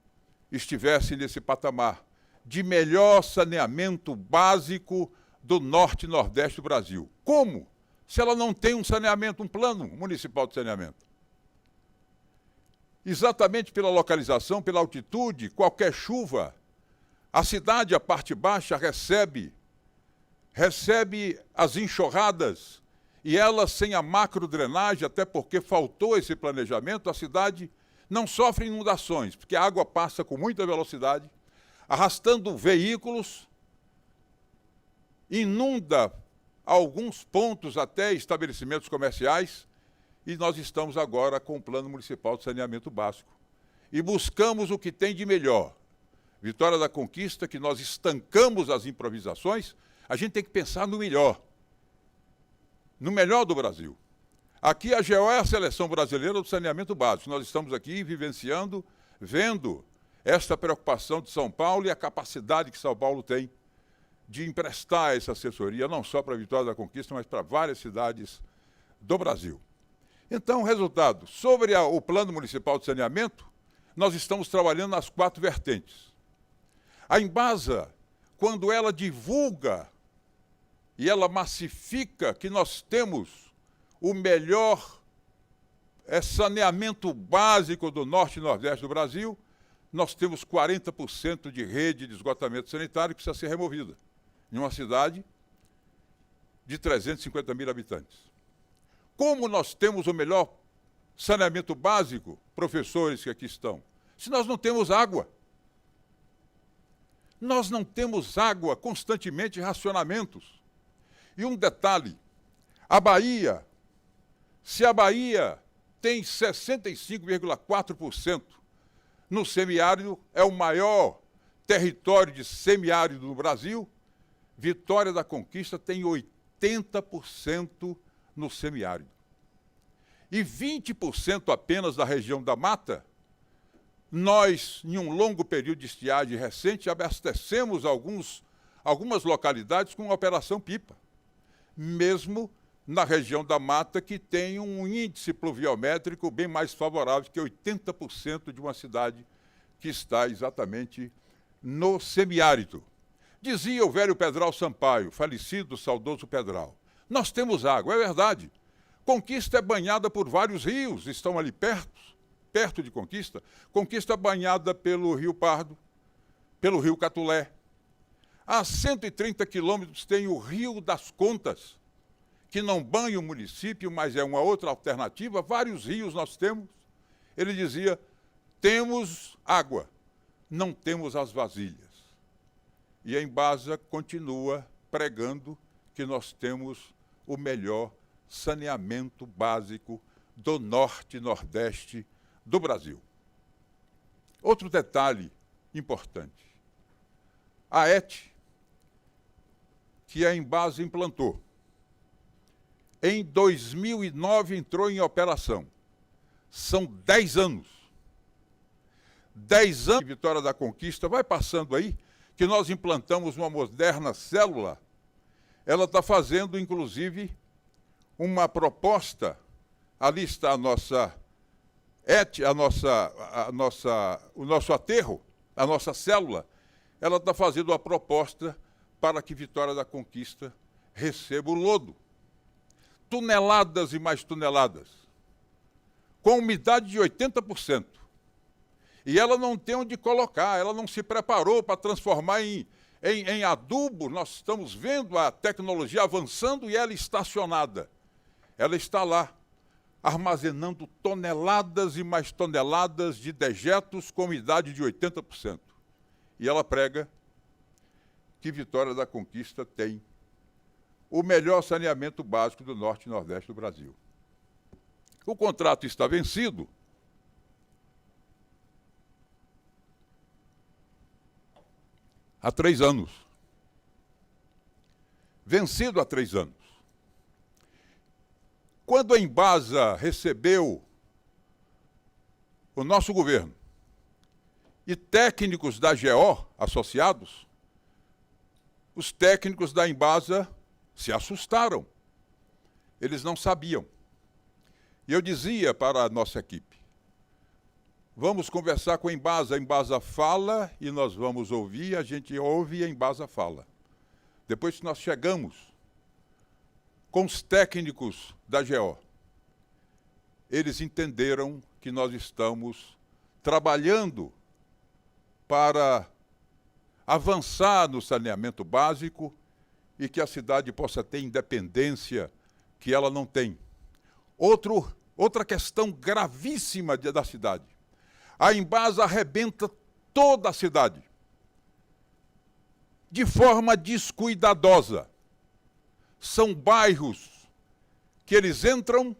estivesse nesse patamar de melhor saneamento básico do norte e nordeste do Brasil. Como? Se ela não tem um saneamento, um plano municipal de saneamento. Exatamente pela localização, pela altitude, qualquer chuva, a cidade, a parte baixa, recebe as enxurradas, e ela sem a macrodrenagem, até porque faltou esse planejamento, a cidade não sofre inundações, porque a água passa com muita velocidade, arrastando veículos, inunda alguns pontos até estabelecimentos comerciais, e nós estamos agora com o Plano Municipal de Saneamento Básico. E buscamos o que tem de melhor. Vitória da Conquista, que nós estancamos as improvisações, a gente tem que pensar no melhor do Brasil. Aqui a GEO é a Seleção Brasileira do Saneamento Básico. Nós estamos aqui vivenciando, vendo esta preocupação de São Paulo e a capacidade que São Paulo tem de emprestar essa assessoria, não só para a Vitória da Conquista, mas para várias cidades do Brasil. Então, resultado, sobre o Plano Municipal de Saneamento, nós estamos trabalhando nas 4 vertentes. A Embasa, quando ela divulga e ela massifica que nós temos o melhor saneamento básico do norte e nordeste do Brasil, nós temos 40% de rede de esgotamento sanitário que precisa ser removida, em uma cidade de 350 mil habitantes. Como nós temos o melhor saneamento básico, professores que aqui estão, se nós não temos água? Nós não temos água, constantemente racionamentos. E um detalhe, a Bahia, se a Bahia tem 65,4% no semiárido, é o maior território de semiárido do Brasil, Vitória da Conquista tem 80% no semiárido. E 20% apenas da região da mata, nós, em um longo período de estiagem recente, abastecemos algumas localidades com a Operação Pipa, mesmo na região da mata, que tem um índice pluviométrico bem mais favorável que 80% de uma cidade que está exatamente no semiárido. Dizia o velho Pedral Sampaio, falecido, saudoso Pedral, Nós temos água, é verdade. Conquista é banhada por vários rios, estão ali perto de Conquista. Conquista é banhada pelo Rio Pardo, pelo Rio Catulé. A 130 quilômetros tem o Rio das Contas, que não banha o município, mas é uma outra alternativa. Vários rios nós temos. Ele dizia, temos água, não temos as vasilhas. E a Embasa continua pregando que nós temos o melhor saneamento básico do norte e nordeste do Brasil. Outro detalhe importante. A ET, que a Embasa implantou, em 2009 entrou em operação. São 10 anos. 10 anos de Vitória da Conquista, vai passando aí, que nós implantamos uma moderna célula. Ela está fazendo, inclusive, uma proposta, ali está a nossa ET, o nosso aterro, a nossa célula, ela está fazendo uma proposta para que Vitória da Conquista receba o lodo. Toneladas e mais toneladas, com umidade de 80%. E ela não tem onde colocar, ela não se preparou para transformar em adubo. Nós estamos vendo a tecnologia avançando e ela estacionada. Ela está lá, armazenando toneladas e mais toneladas de dejetos com umidade de 80%. E ela prega que Vitória da Conquista tem o melhor saneamento básico do norte e nordeste do Brasil. O contrato está vencido. Há 3 anos. Vencido há 3 anos. Quando a Embasa recebeu o nosso governo e técnicos da GO associados, os técnicos da Embasa se assustaram. Eles não sabiam. E eu dizia para a nossa equipe, vamos conversar com a Embasa fala e nós vamos ouvir, a gente ouve e a Embasa fala. Depois que nós chegamos com os técnicos da GO, eles entenderam que nós estamos trabalhando para avançar no saneamento básico e que a cidade possa ter independência que ela não tem. Outra questão gravíssima da cidade. A Embasa arrebenta toda a cidade, de forma descuidadosa. São bairros que eles entram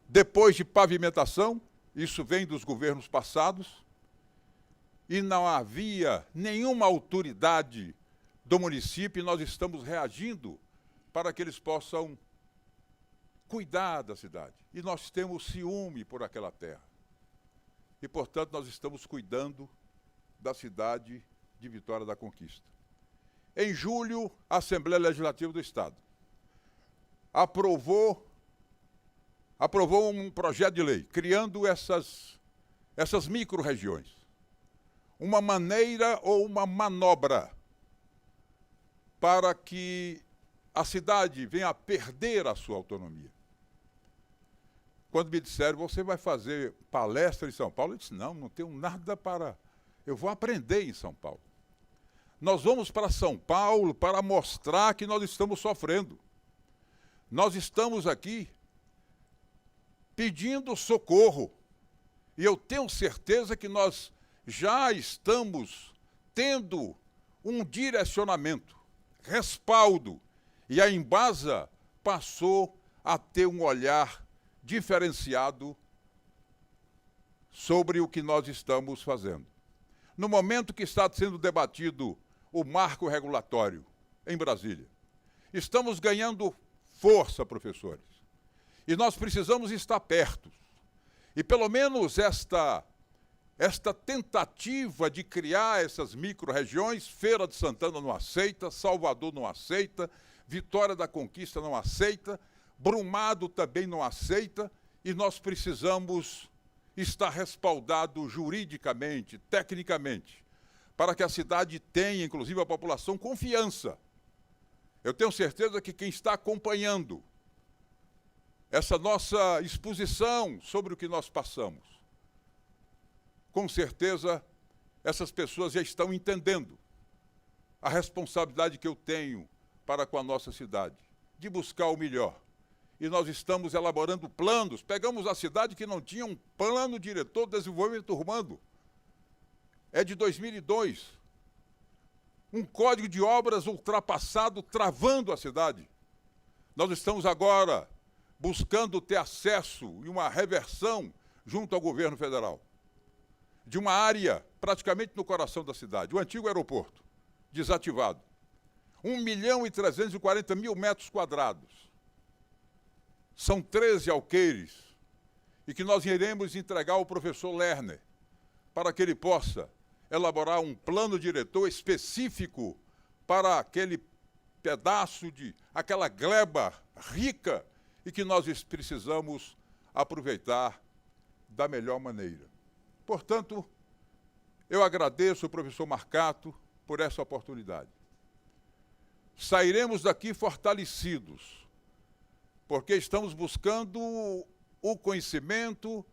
depois de pavimentação, isso vem dos governos passados, e não havia nenhuma autoridade do município, e nós estamos reagindo para que eles possam cuidar da cidade. E nós temos ciúme por aquela terra. E, portanto, nós estamos cuidando da cidade de Vitória da Conquista. Em julho, a Assembleia Legislativa do Estado aprovou um projeto de lei criando essas micro-regiões. Uma maneira ou uma manobra para que a cidade venha a perder a sua autonomia. Quando me disseram, você vai fazer palestra em São Paulo, eu disse, não tenho nada para... Eu vou aprender em São Paulo. Nós vamos para São Paulo para mostrar que nós estamos sofrendo. Nós estamos aqui pedindo socorro. E eu tenho certeza que nós já estamos tendo um direcionamento, respaldo. E a Embasa passou a ter um olhar diferenciado sobre o que nós estamos fazendo. No momento que está sendo debatido o marco regulatório em Brasília, estamos ganhando força, professores, e nós precisamos estar perto. E pelo menos esta tentativa de criar essas micro-regiões, Feira de Santana não aceita, Salvador não aceita, Vitória da Conquista não aceita, Brumado também não aceita, e nós precisamos estar respaldado juridicamente, tecnicamente, para que a cidade tenha, inclusive a população, confiança Eu tenho certeza que quem está acompanhando essa nossa exposição sobre o que nós passamos, com certeza essas pessoas já estão entendendo a responsabilidade que eu tenho para com a nossa cidade, de buscar o melhor. E nós estamos elaborando planos. Pegamos a cidade que não tinha um plano diretor de desenvolvimento urbano. É de 2002. Um código de obras ultrapassado, travando a cidade. Nós estamos agora buscando ter acesso e uma reversão junto ao governo federal de uma área praticamente no coração da cidade, o antigo aeroporto, desativado. 1.340.000 metros quadrados. São 13 alqueires, e que nós iremos entregar ao professor Lerner, para que ele possa elaborar um plano diretor específico para aquele pedaço de, aquela gleba rica, e que nós precisamos aproveitar da melhor maneira. Portanto, eu agradeço ao professor Marcato por essa oportunidade. Sairemos daqui fortalecidos, porque estamos buscando o conhecimento,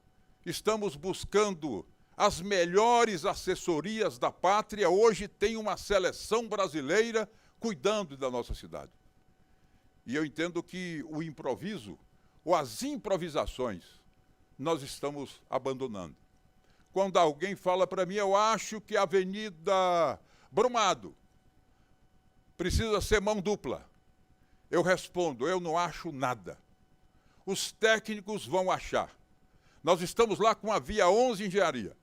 estamos buscando as melhores assessorias da pátria. Hoje tem uma seleção brasileira cuidando da nossa cidade. E eu entendo que o improviso, ou as improvisações, nós estamos abandonando. Quando alguém fala para mim, eu acho que a Avenida Brumado precisa ser mão dupla. Eu respondo, eu não acho nada. Os técnicos vão achar. Nós estamos lá com a Via 11 Engenharia,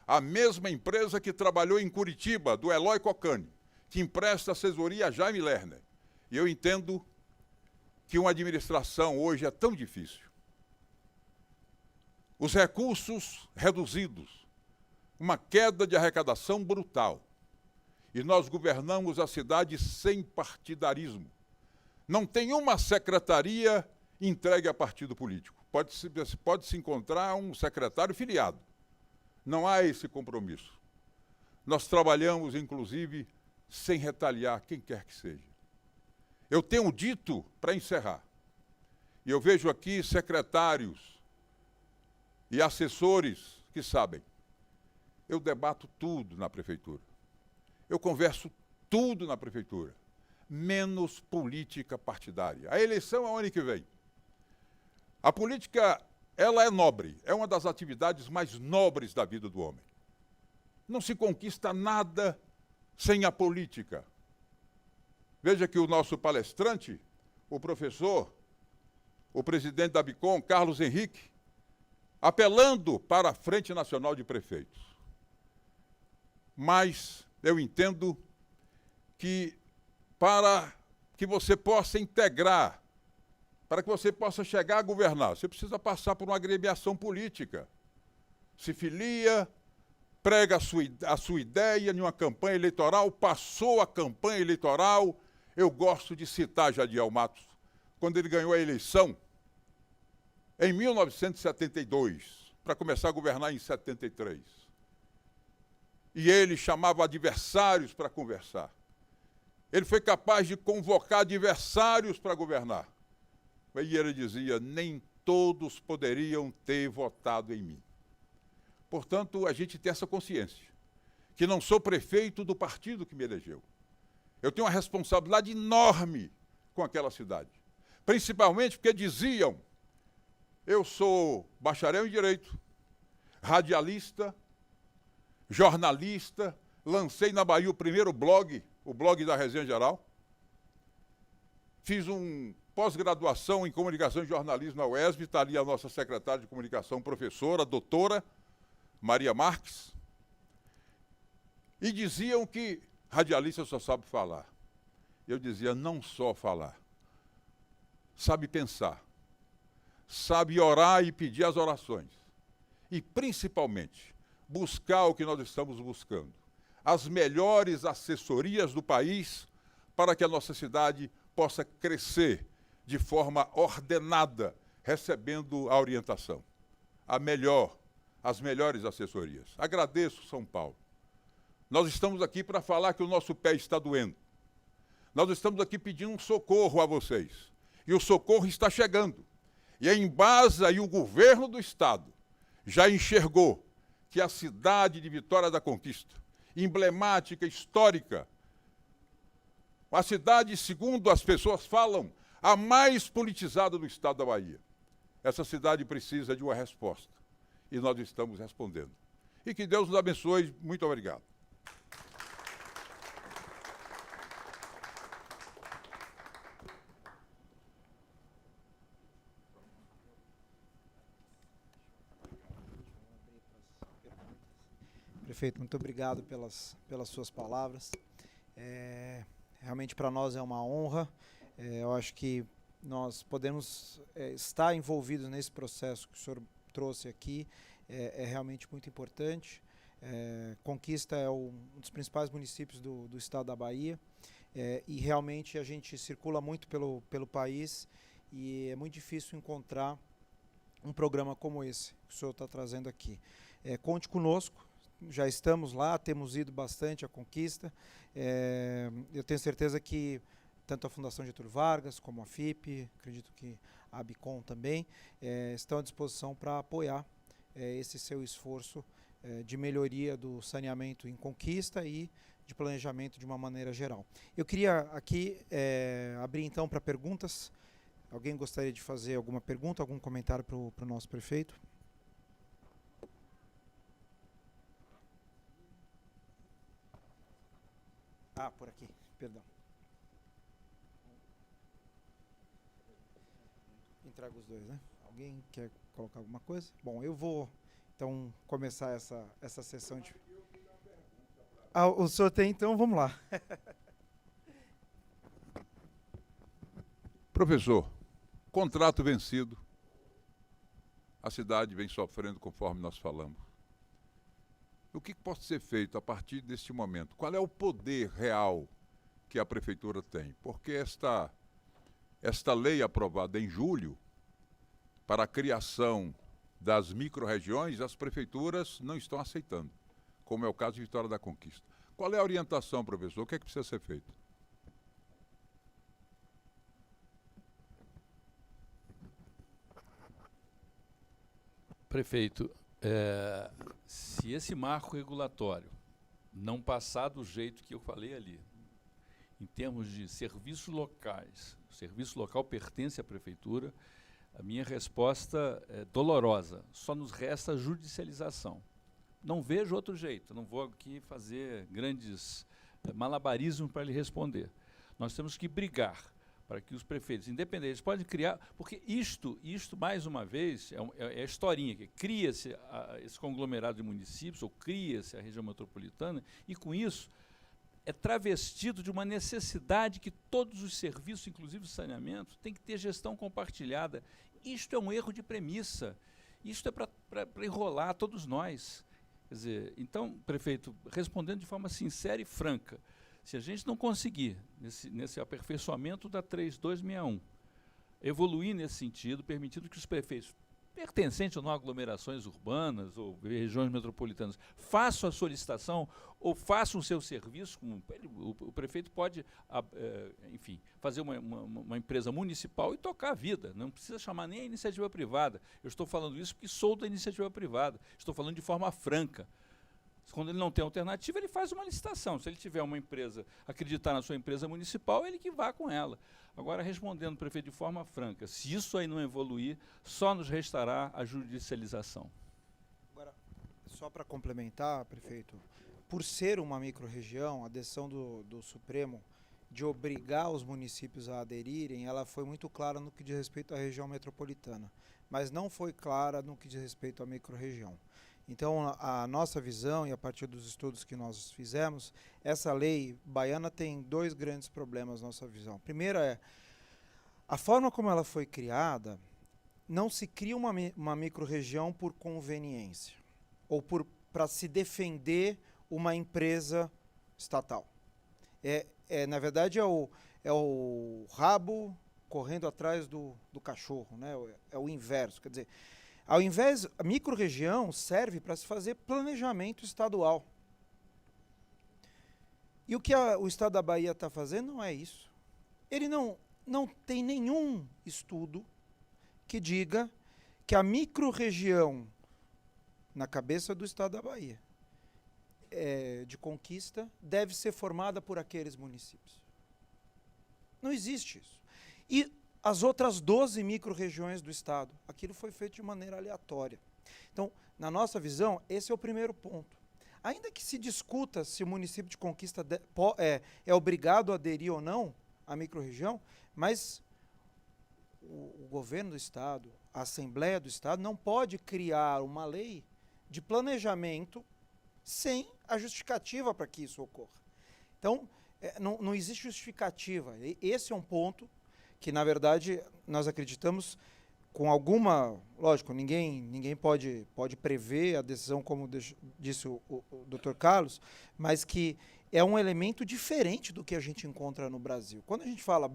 a mesma empresa que trabalhou em Curitiba, do Eloy Cocani, que empresta assessoria a Jaime Lerner. E eu entendo que uma administração hoje é tão difícil. Os recursos reduzidos, uma queda de arrecadação brutal. E nós governamos a cidade sem partidarismo. Não tem uma secretaria entregue a partido político. Pode-se encontrar um secretário filiado. Não há esse compromisso. Nós trabalhamos, inclusive, sem retaliar quem quer que seja. Eu tenho dito, para encerrar, e eu vejo aqui secretários e assessores que sabem, eu debato tudo na prefeitura. Eu converso tudo na prefeitura, menos política partidária. A eleição é o ano que vem. A política, ela é nobre, é uma das atividades mais nobres da vida do homem. Não se conquista nada sem a política. Veja que o nosso palestrante, o professor, o presidente da Bicom, Carlos Henrique, apelando para a Frente Nacional de Prefeitos. Mas eu entendo que para que você possa integrar, para que você possa chegar a governar, você precisa passar por uma agremiação política. Se filia, prega a sua ideia em uma campanha eleitoral, passou a campanha eleitoral. Eu gosto de citar Jadiel Matos, quando ele ganhou a eleição, em 1972, para começar a governar em 73. E ele chamava adversários para conversar. Ele foi capaz de convocar adversários para governar. E ele dizia, nem todos poderiam ter votado em mim. Portanto, a gente tem essa consciência, que não sou prefeito do partido que me elegeu. Eu tenho uma responsabilidade enorme com aquela cidade. Principalmente porque diziam, eu sou bacharel em Direito, radialista, jornalista, lancei na Bahia o primeiro blog, o blog da Resenha Geral. Fiz um pós-graduação em Comunicação e Jornalismo na UESB, está ali a nossa secretária de Comunicação, professora, doutora, Maria Marques. E diziam que radialista só sabe falar. Eu dizia, não só falar, sabe pensar, sabe orar e pedir as orações. E, principalmente, buscar o que nós estamos buscando. As melhores assessorias do país para que a nossa cidade possa crescer de forma ordenada, recebendo a orientação. As melhores assessorias. Agradeço, São Paulo. Nós estamos aqui para falar que o nosso pé está doendo. Nós estamos aqui pedindo um socorro a vocês. E o socorro está chegando. E a Embasa e o governo do Estado já enxergou que a cidade de Vitória da Conquista, emblemática, histórica, a cidade, segundo as pessoas falam, a mais politizada do estado da Bahia. Essa cidade precisa de uma resposta. E nós estamos respondendo. E que Deus nos abençoe. Muito obrigado. Prefeito, muito obrigado pelas suas palavras. Realmente para nós é uma honra. Eu acho que nós podemos estar envolvidos nesse processo que o senhor trouxe aqui. É realmente muito importante. Conquista é um dos principais municípios do estado da Bahia. E realmente a gente circula muito pelo país e é muito difícil encontrar um programa como esse que o senhor está trazendo aqui. Conte conosco. Já estamos lá, temos ido bastante à Conquista. Eu tenho certeza que tanto a Fundação Getúlio Vargas como a FIP, acredito que a Abicom também, estão à disposição para apoiar esse seu esforço de melhoria do saneamento em Conquista e de planejamento de uma maneira geral. Eu queria aqui abrir então para perguntas. Alguém gostaria de fazer alguma pergunta, algum comentário para o nosso prefeito? Ah, por aqui, perdão. Entrega os dois, né? Alguém quer colocar alguma coisa? Bom, eu vou então começar essa sessão de... Ah, o senhor tem, então vamos lá. Professor, contrato vencido. A cidade vem sofrendo conforme nós falamos. O que pode ser feito a partir deste momento? Qual é o poder real que a prefeitura tem? Porque esta lei aprovada em julho, para a criação das micro-regiões, as prefeituras não estão aceitando, como é o caso de Vitória da Conquista. Qual é a orientação, professor? O que é que precisa ser feito? Prefeito, se esse marco regulatório não passar do jeito que eu falei ali, em termos de serviços locais, o serviço local pertence à prefeitura, a minha resposta é dolorosa. Só nos resta a judicialização. Não vejo outro jeito, não vou aqui fazer grandes malabarismos para lhe responder. Nós temos que brigar para que os prefeitos independentes podem criar, porque isto mais uma vez, é a historinha, que cria-se esse conglomerado de municípios, ou cria-se a região metropolitana, e com isso é travestido de uma necessidade que todos os serviços, inclusive o saneamento, têm que ter gestão compartilhada. Isto é um erro de premissa, isto é para enrolar todos nós. Quer dizer, então, prefeito, respondendo de forma sincera e franca, se a gente não conseguir, nesse aperfeiçoamento da 3261, evoluir nesse sentido, permitindo que os prefeitos pertencentes ou não a aglomerações urbanas ou regiões metropolitanas façam a solicitação ou façam o seu serviço, o prefeito pode, enfim, fazer uma empresa municipal e tocar a vida, não precisa chamar nem a iniciativa privada. Eu estou falando isso porque sou da iniciativa privada, estou falando de forma franca. Quando ele não tem alternativa, ele faz uma licitação. Se ele tiver uma empresa, acreditar na sua empresa municipal, ele que vá com ela. Agora, respondendo, prefeito, de forma franca, se isso aí não evoluir, só nos restará a judicialização. Agora, só para complementar, prefeito, por ser uma micro-região, a decisão do Supremo de obrigar os municípios a aderirem, ela foi muito clara no que diz respeito à região metropolitana, mas não foi clara no que diz respeito à micro-região. Então, a nossa visão, e a partir dos estudos que nós fizemos, essa lei baiana tem dois grandes problemas na nossa visão. Primeiro a forma como ela foi criada, não se cria uma micro-região por conveniência, ou para se defender uma empresa estatal. Na verdade, é o rabo correndo atrás do cachorro, né? É o inverso, quer dizer... Ao invés, a micro-região serve para se fazer planejamento estadual. E o que o Estado da Bahia está fazendo não é isso. Ele não tem nenhum estudo que diga que a microrregião na cabeça do Estado da Bahia de conquista deve ser formada por aqueles municípios. Não existe isso. E as outras 12 microrregiões do Estado, aquilo foi feito de maneira aleatória. Então, na nossa visão, esse é o primeiro ponto. Ainda que se discuta se o município de conquista é obrigado a aderir ou não à microrregião, mas o governo do Estado, a Assembleia do Estado, não pode criar uma lei de planejamento sem a justificativa para que isso ocorra. Então, não existe justificativa. Esse é um ponto que, na verdade, nós acreditamos com alguma... Lógico, ninguém pode prever a decisão, como disse o Dr. Carlos, mas que é um elemento diferente do que a gente encontra no Brasil. Quando a gente fala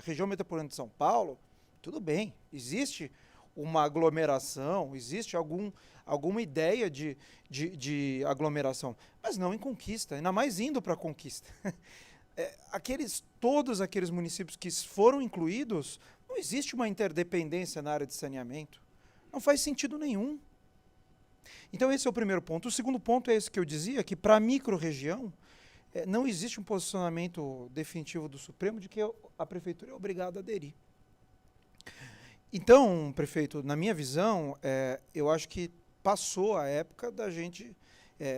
região metropolitana de São Paulo, tudo bem, existe uma aglomeração, existe alguma ideia de aglomeração, mas não em conquista, ainda mais indo para a conquista. Todos aqueles municípios que foram incluídos, não existe uma interdependência na área de saneamento. Não faz sentido nenhum. Então esse é o primeiro ponto. O segundo ponto é esse que eu dizia, que para a microrregião não existe um posicionamento definitivo do Supremo de que a prefeitura é obrigada a aderir. Então, prefeito, na minha visão, eu acho que passou a época da gente...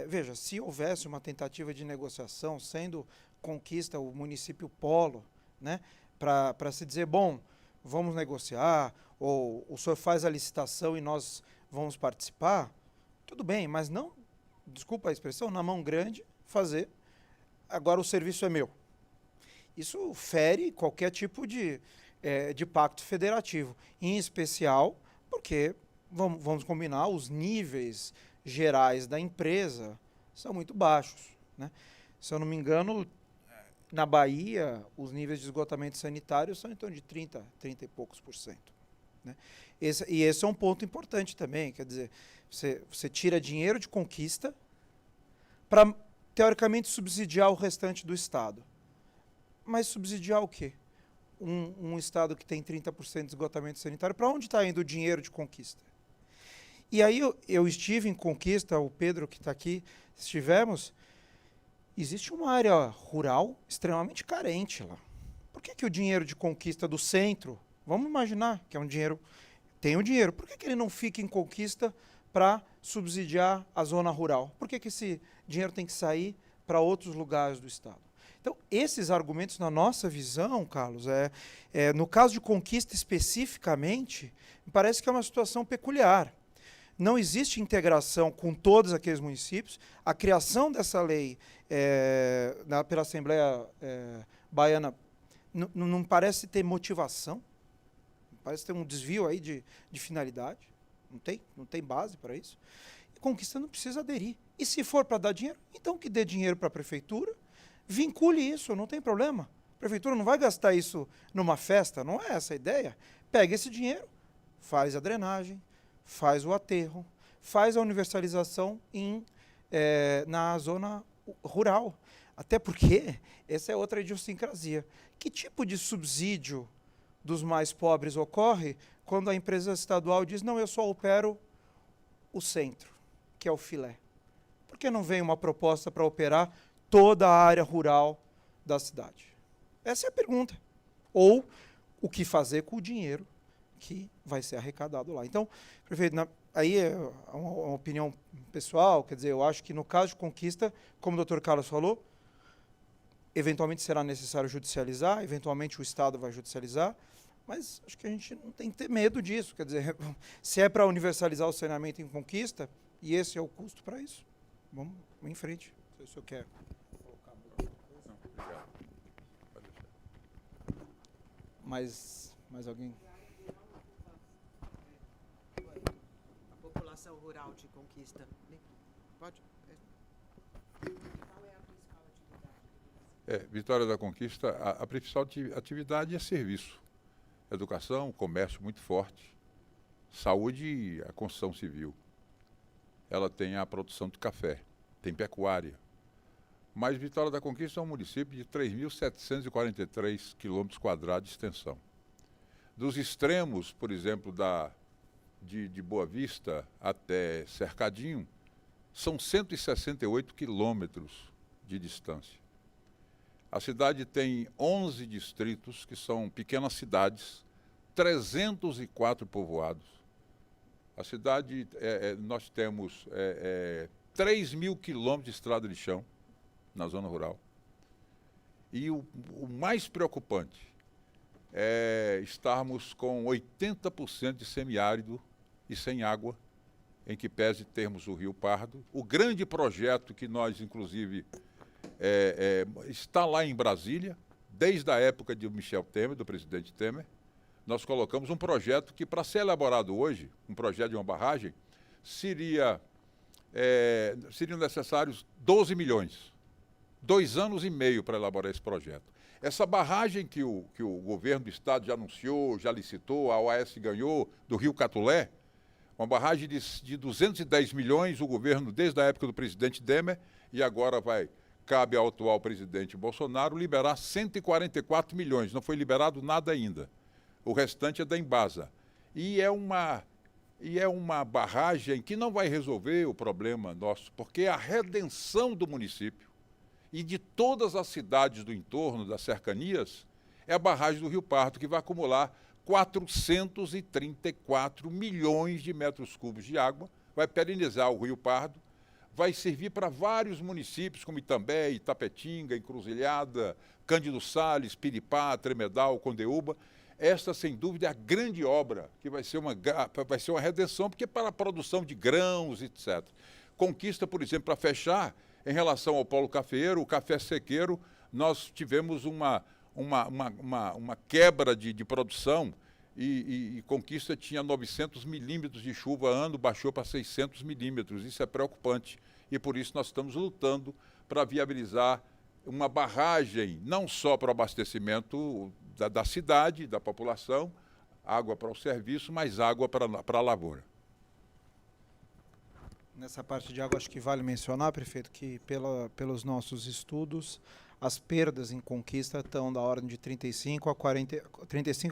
veja, se houvesse uma tentativa de negociação, sendo conquista o município polo, né, para se dizer, bom, vamos negociar, ou o senhor faz a licitação e nós vamos participar, tudo bem, mas não, desculpa a expressão, na mão grande, fazer, agora o serviço é meu. Isso fere qualquer tipo de pacto federativo, em especial porque, vamos combinar, os níveis gerais da empresa são muito baixos, né? Se eu não me engano, na Bahia, os níveis de esgotamento sanitário são em torno de 30 e poucos %. Né? Esse é um ponto importante também, quer dizer, você tira dinheiro de conquista para, teoricamente, subsidiar o restante do Estado. Mas subsidiar o quê? Um Estado que tem 30% de esgotamento sanitário, para onde está indo o dinheiro de conquista? E aí eu estive em Conquista, o Pedro que está aqui, estivemos, existe uma área rural extremamente carente lá. Por que o dinheiro de conquista do centro, vamos imaginar que é um dinheiro, tem um dinheiro, por que ele não fica em Conquista para subsidiar a zona rural? Por que esse dinheiro tem que sair para outros lugares do Estado? Então, esses argumentos, na nossa visão, Carlos, no caso de Conquista especificamente, me parece que é uma situação peculiar. Não existe integração com todos aqueles municípios. A criação dessa lei pela Assembleia Baiana não parece ter motivação, parece ter um desvio aí de finalidade. Não tem base para isso. E Conquista não precisa aderir. E se for para dar dinheiro, então que dê dinheiro para a prefeitura, vincule isso, não tem problema. A prefeitura não vai gastar isso numa festa, não é essa a ideia. Pega esse dinheiro, faz a drenagem, faz o aterro, faz a universalização na zona rural. Até porque essa é outra idiosincrasia. Que tipo de subsídio dos mais pobres ocorre quando a empresa estadual diz, não, eu só opero o centro, que é o filé? Por que não vem uma proposta para operar toda a área rural da cidade? Essa é a pergunta. Ou o que fazer com o dinheiro que vai ser arrecadado lá. Então, prefeito, aí é uma opinião pessoal, quer dizer, eu acho que no caso de Conquista, como o Dr. Carlos falou, eventualmente será necessário judicializar, eventualmente o Estado vai judicializar, mas acho que a gente não tem que ter medo disso. Quer dizer, se é para universalizar o saneamento em Conquista, e esse é o custo para isso, vamos em frente. Não sei se o senhor quer colocar alguma coisa. Não, obrigado. Pode deixar. Mais alguém? A população rural de Conquista. Pode? Qual é a principal atividade? Vitória da Conquista, a principal atividade é serviço. Educação, comércio muito forte, saúde e a construção civil. Ela tem a produção de café, tem pecuária. Mas Vitória da Conquista é um município de 3.743 quilômetros quadrados de extensão. Dos extremos, por exemplo, de Boa Vista até Cercadinho, são 168 quilômetros de distância. A cidade tem 11 distritos, que são pequenas cidades, 304 povoados. A cidade, nós temos 3.000 quilômetros de estrada de chão na zona rural. E o mais preocupante é estarmos com 80% de semiárido e sem água, em que pese termos o Rio Pardo. O grande projeto que nós, inclusive, está lá em Brasília, desde a época de Michel Temer, do presidente Temer, nós colocamos um projeto que, para ser elaborado hoje, um projeto de uma barragem, seriam necessários 12 milhões. 2 anos e meio para elaborar esse projeto. Essa barragem que o governo do estado já anunciou, já licitou, a OAS ganhou, do Rio Catulé, uma barragem de 210 milhões, o governo, desde a época do presidente Temer, e agora cabe ao atual presidente Bolsonaro liberar 144 milhões. Não foi liberado nada ainda. O restante é da Embasa. E é uma barragem que não vai resolver o problema nosso, porque a redenção do município e de todas as cidades do entorno, das cercanias, é a barragem do Rio Pardo, que vai acumular 434 milhões de metros cúbicos de água, vai perenizar o Rio Pardo, vai servir para vários municípios, como Itambé, Itapetinga, Encruzilhada, Cândido Sales, Piripá, Tremedal, Condeúba. Esta, sem dúvida, é a grande obra, que vai ser uma redenção, porque é para a produção de grãos, etc. Conquista, por exemplo, para fechar, em relação ao polo cafeeiro, o café sequeiro, nós tivemos uma quebra de produção e Conquista tinha 900 milímetros de chuva ano, baixou para 600 milímetros. Isso é preocupante e por isso nós estamos lutando para viabilizar uma barragem, não só para o abastecimento da cidade, da população, água para o serviço, mas água para a lavoura. Nessa parte de água, acho que vale mencionar, prefeito, que pelos nossos estudos, as perdas em Conquista estão da ordem de 35% a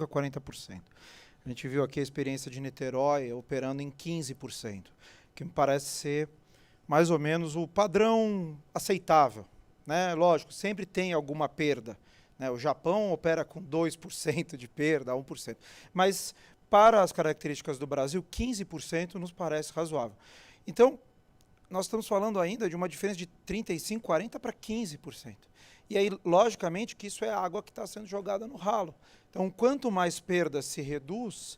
40%. A gente viu aqui a experiência de Niterói operando em 15%, que me parece ser mais ou menos o padrão aceitável, né? Lógico, sempre tem alguma perda, né? O Japão opera com 2% de perda, 1%. Mas, para as características do Brasil, 15% nos parece razoável. Então, nós estamos falando ainda de uma diferença de 35%, 40% para 15%. E aí, logicamente, que isso é água que está sendo jogada no ralo. Então, quanto mais perda se reduz,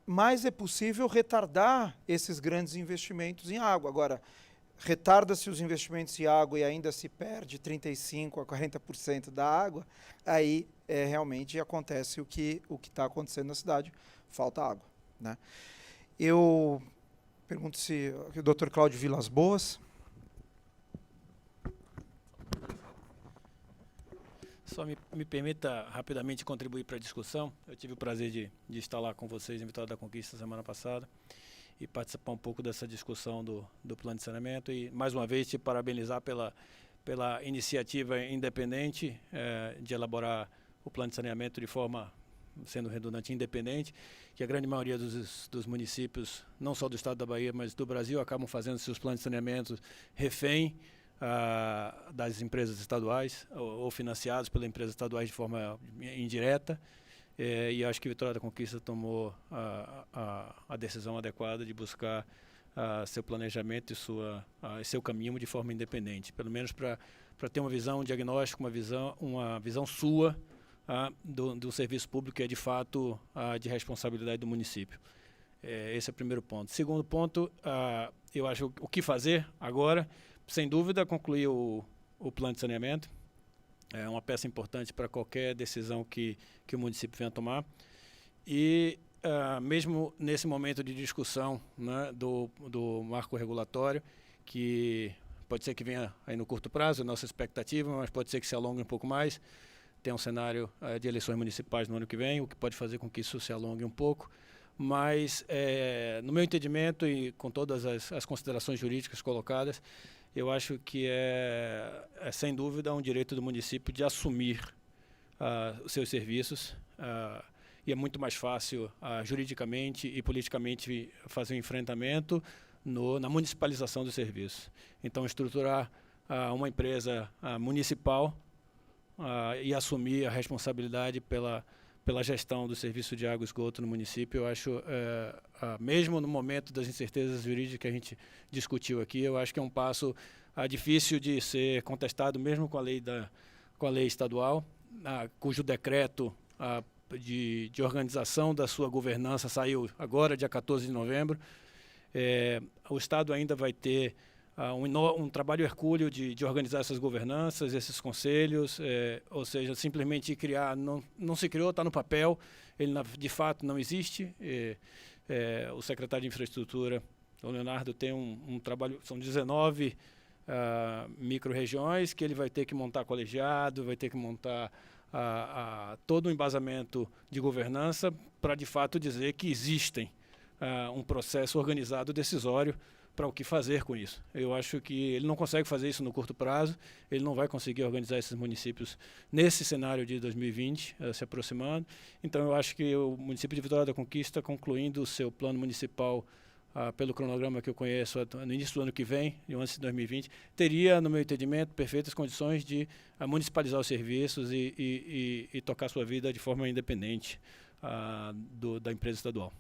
mais é possível retardar esses grandes investimentos em água. Agora, retarda-se os investimentos em água e ainda se perde 35% a 40% da água, aí realmente acontece o que está acontecendo na cidade, falta água, né? Eu pergunto se o Dr. Cláudio Vilas Boas. Só me permita rapidamente contribuir para a discussão. Eu tive o prazer de estar lá com vocês em Vitória da Conquista semana passada e participar um pouco dessa discussão do plano de saneamento e, mais uma vez, te parabenizar pela iniciativa independente de elaborar o plano de saneamento de forma, sendo redundante, independente, que a grande maioria dos municípios, não só do estado da Bahia, mas do Brasil, acabam fazendo seus planos de saneamento refém das empresas estaduais ou financiados pelas empresas estaduais de forma indireta. E acho que Vitória da Conquista tomou a decisão adequada de buscar seu planejamento e seu caminho de forma independente, pelo menos para ter uma visão, um diagnóstico, uma visão sua do serviço público que é de fato de responsabilidade do município. Esse é o primeiro ponto. Segundo ponto, eu acho o que fazer agora, sem dúvida, concluir o plano de saneamento. É uma peça importante para qualquer decisão que o município venha tomar. E, mesmo nesse momento de discussão, né, do marco regulatório, que pode ser que venha aí no curto prazo, nossa expectativa, mas pode ser que se alongue um pouco mais. Tem um cenário de eleições municipais no ano que vem, o que pode fazer com que isso se alongue um pouco. mas, no meu entendimento e com todas as considerações jurídicas colocadas, eu acho que é sem dúvida um direito do município de assumir os seus serviços, e é muito mais fácil juridicamente e politicamente fazer um enfrentamento na municipalização do serviço. Então, estruturar uma empresa municipal e assumir a responsabilidade pela gestão do serviço de água e esgoto no município, eu acho, mesmo no momento das incertezas jurídicas que a gente discutiu aqui, eu acho que é um passo difícil de ser contestado, mesmo com a lei estadual, cujo decreto de organização da sua governança saiu agora, dia 14 de novembro. O Estado ainda vai ter um trabalho hercúleo de organizar essas governanças, esses conselhos, ou seja, simplesmente criar, não se criou, está no papel, ele de fato não existe. O secretário de Infraestrutura, o Leonardo, tem um trabalho, são 19 micro-regiões que ele vai ter que montar colegiado, vai ter que montar todo um embasamento de governança para, de fato, dizer que existem um processo organizado decisório para o que fazer com isso. Eu acho que ele não consegue fazer isso no curto prazo, ele não vai conseguir organizar esses municípios nesse cenário de 2020, se aproximando. Então, eu acho que o município de Vitória da Conquista, concluindo o seu plano municipal pelo cronograma que eu conheço, no início do ano que vem, antes de 2020, teria, no meu entendimento, perfeitas condições de municipalizar os serviços e tocar sua vida de forma independente da empresa estadual.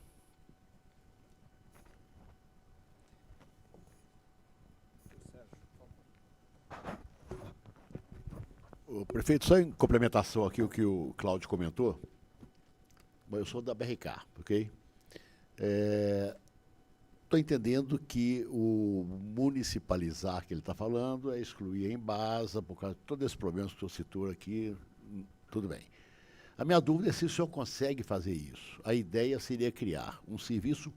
O prefeito, só em complementação aqui o que o Cláudio comentou, eu sou da BRK, ok? Estou entendendo que o municipalizar que ele está falando é excluir a Embasa, por causa de todos esses problemas que o senhor citou aqui, tudo bem. A minha dúvida é se o senhor consegue fazer isso. A ideia seria criar um serviço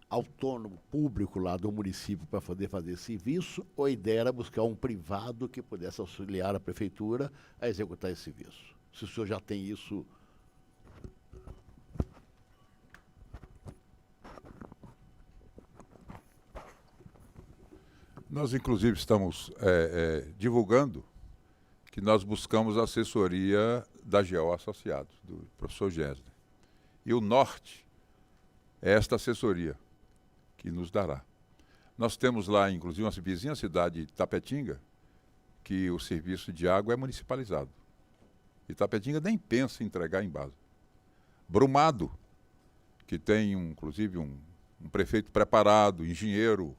autônomo, público lá do município para poder fazer serviço, ou a ideia era buscar um privado que pudesse auxiliar a prefeitura a executar esse serviço? Se o senhor já tem isso... Nós, inclusive, estamos divulgando que nós buscamos a assessoria da GEO Associados, do professor Gessner. E o norte é esta assessoria que nos dará. Nós temos lá, inclusive, uma vizinha cidade de Tapetinga, que o serviço de água é municipalizado. E Tapetinga nem pensa em entregar em Embasa. Brumado, que tem, inclusive, um prefeito preparado, engenheiro,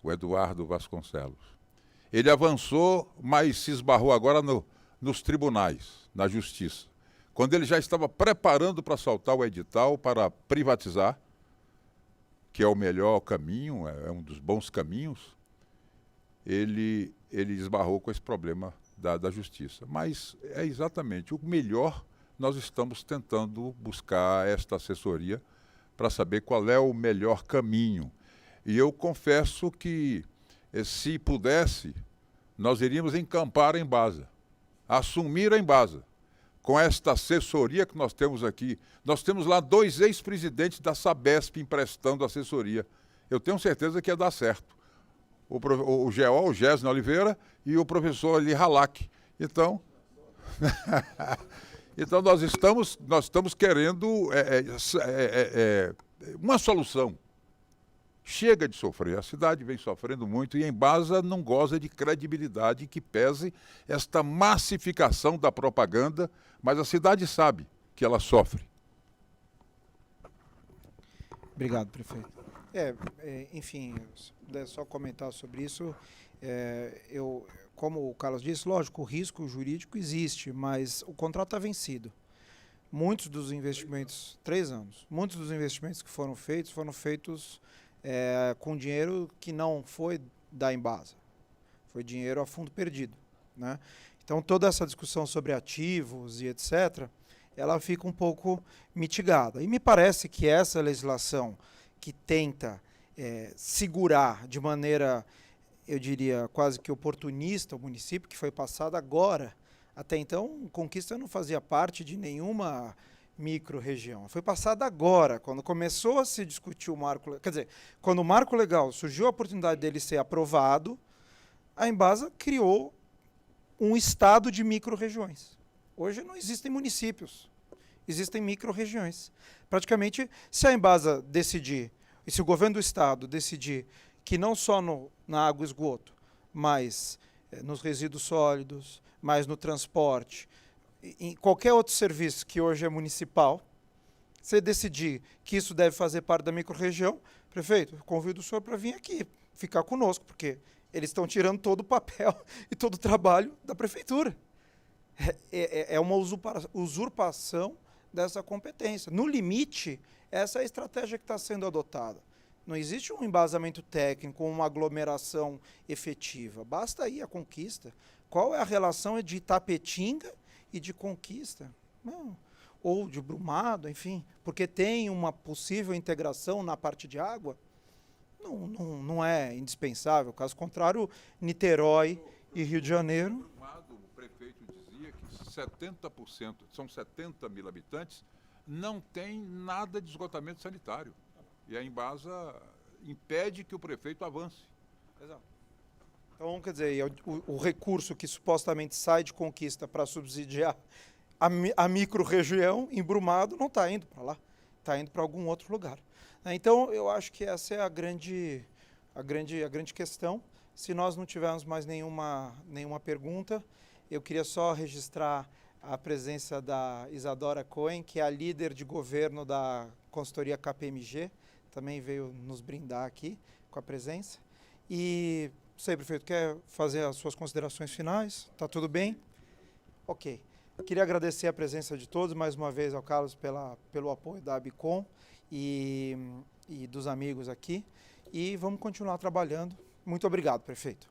o Eduardo Vasconcelos. Ele avançou, mas se esbarrou agora nos tribunais, na justiça. Quando ele já estava preparando para soltar o edital para privatizar, que é o melhor caminho, é um dos bons caminhos, ele esbarrou com esse problema da justiça. Mas é exatamente o melhor, nós estamos tentando buscar esta assessoria para saber qual é o melhor caminho. E eu confesso que, se pudesse, nós iríamos encampar a Embasa, assumir a Embasa. Com esta assessoria que nós temos aqui, nós temos lá 2 ex-presidentes da Sabesp emprestando assessoria. Eu tenho certeza que ia dar certo. O GO, o Gessner Oliveira, e o professor ali, Halak. Então, então nós estamos querendo uma solução. Chega de sofrer, a cidade vem sofrendo muito e a Embasa não goza de credibilidade que pese esta massificação da propaganda, mas a cidade sabe que ela sofre. Obrigado, prefeito. Enfim, se puder só comentar sobre isso, como o Carlos disse, lógico, o risco jurídico existe, mas o contrato está vencido. Muitos dos investimentos, 3 anos, muitos dos investimentos que foram feitos com dinheiro que não foi da Embasa, foi dinheiro a fundo perdido, né? Então toda essa discussão sobre ativos e etc, ela fica um pouco mitigada. E me parece que essa legislação que tenta segurar de maneira, eu diria, quase que oportunista o município, que foi passada agora, até então Conquista não fazia parte de nenhuma micro-região. Foi passada agora, quando começou a se discutir o marco... Quer dizer, quando o marco legal surgiu a oportunidade dele ser aprovado, a Embasa criou um estado de micro-regiões. Hoje não existem municípios, existem micro-regiões. Praticamente, se a Embasa decidir, e se o governo do estado decidir que não só na água e esgoto, mas nos resíduos sólidos, mas no transporte, em qualquer outro serviço que hoje é municipal, você decidir que isso deve fazer parte da microrregião, prefeito, eu convido o senhor para vir aqui, ficar conosco, porque eles estão tirando todo o papel e todo o trabalho da prefeitura. É uma usurpação dessa competência. No limite, essa é a estratégia que está sendo adotada. Não existe um embasamento técnico, uma aglomeração efetiva. Basta aí a Conquista. Qual é a relação de Itapetinga e de Conquista? Não. Ou de Brumado, enfim, porque tem uma possível integração na parte de água? Não é indispensável. Caso contrário, Niterói e Rio de Janeiro... O prefeito dizia que 70%, são 70 mil habitantes, não tem nada de esgotamento sanitário. E a Embasa impede que o prefeito avance. Exato. Então, quer dizer, o recurso que supostamente sai de Conquista para subsidiar a micro-região em Brumado não está indo para lá, está indo para algum outro lugar. Então, eu acho que essa é a grande questão. Se nós não tivermos mais nenhuma pergunta, eu queria só registrar a presença da Isadora Cohen, que é a líder de governo da consultoria KPMG, também veio nos brindar aqui com a presença. E, não sei, prefeito, quer fazer as suas considerações finais? Está tudo bem? Ok. Eu queria agradecer a presença de todos, mais uma vez ao Carlos pelo apoio da Abicom e dos amigos aqui. E vamos continuar trabalhando. Muito obrigado, prefeito.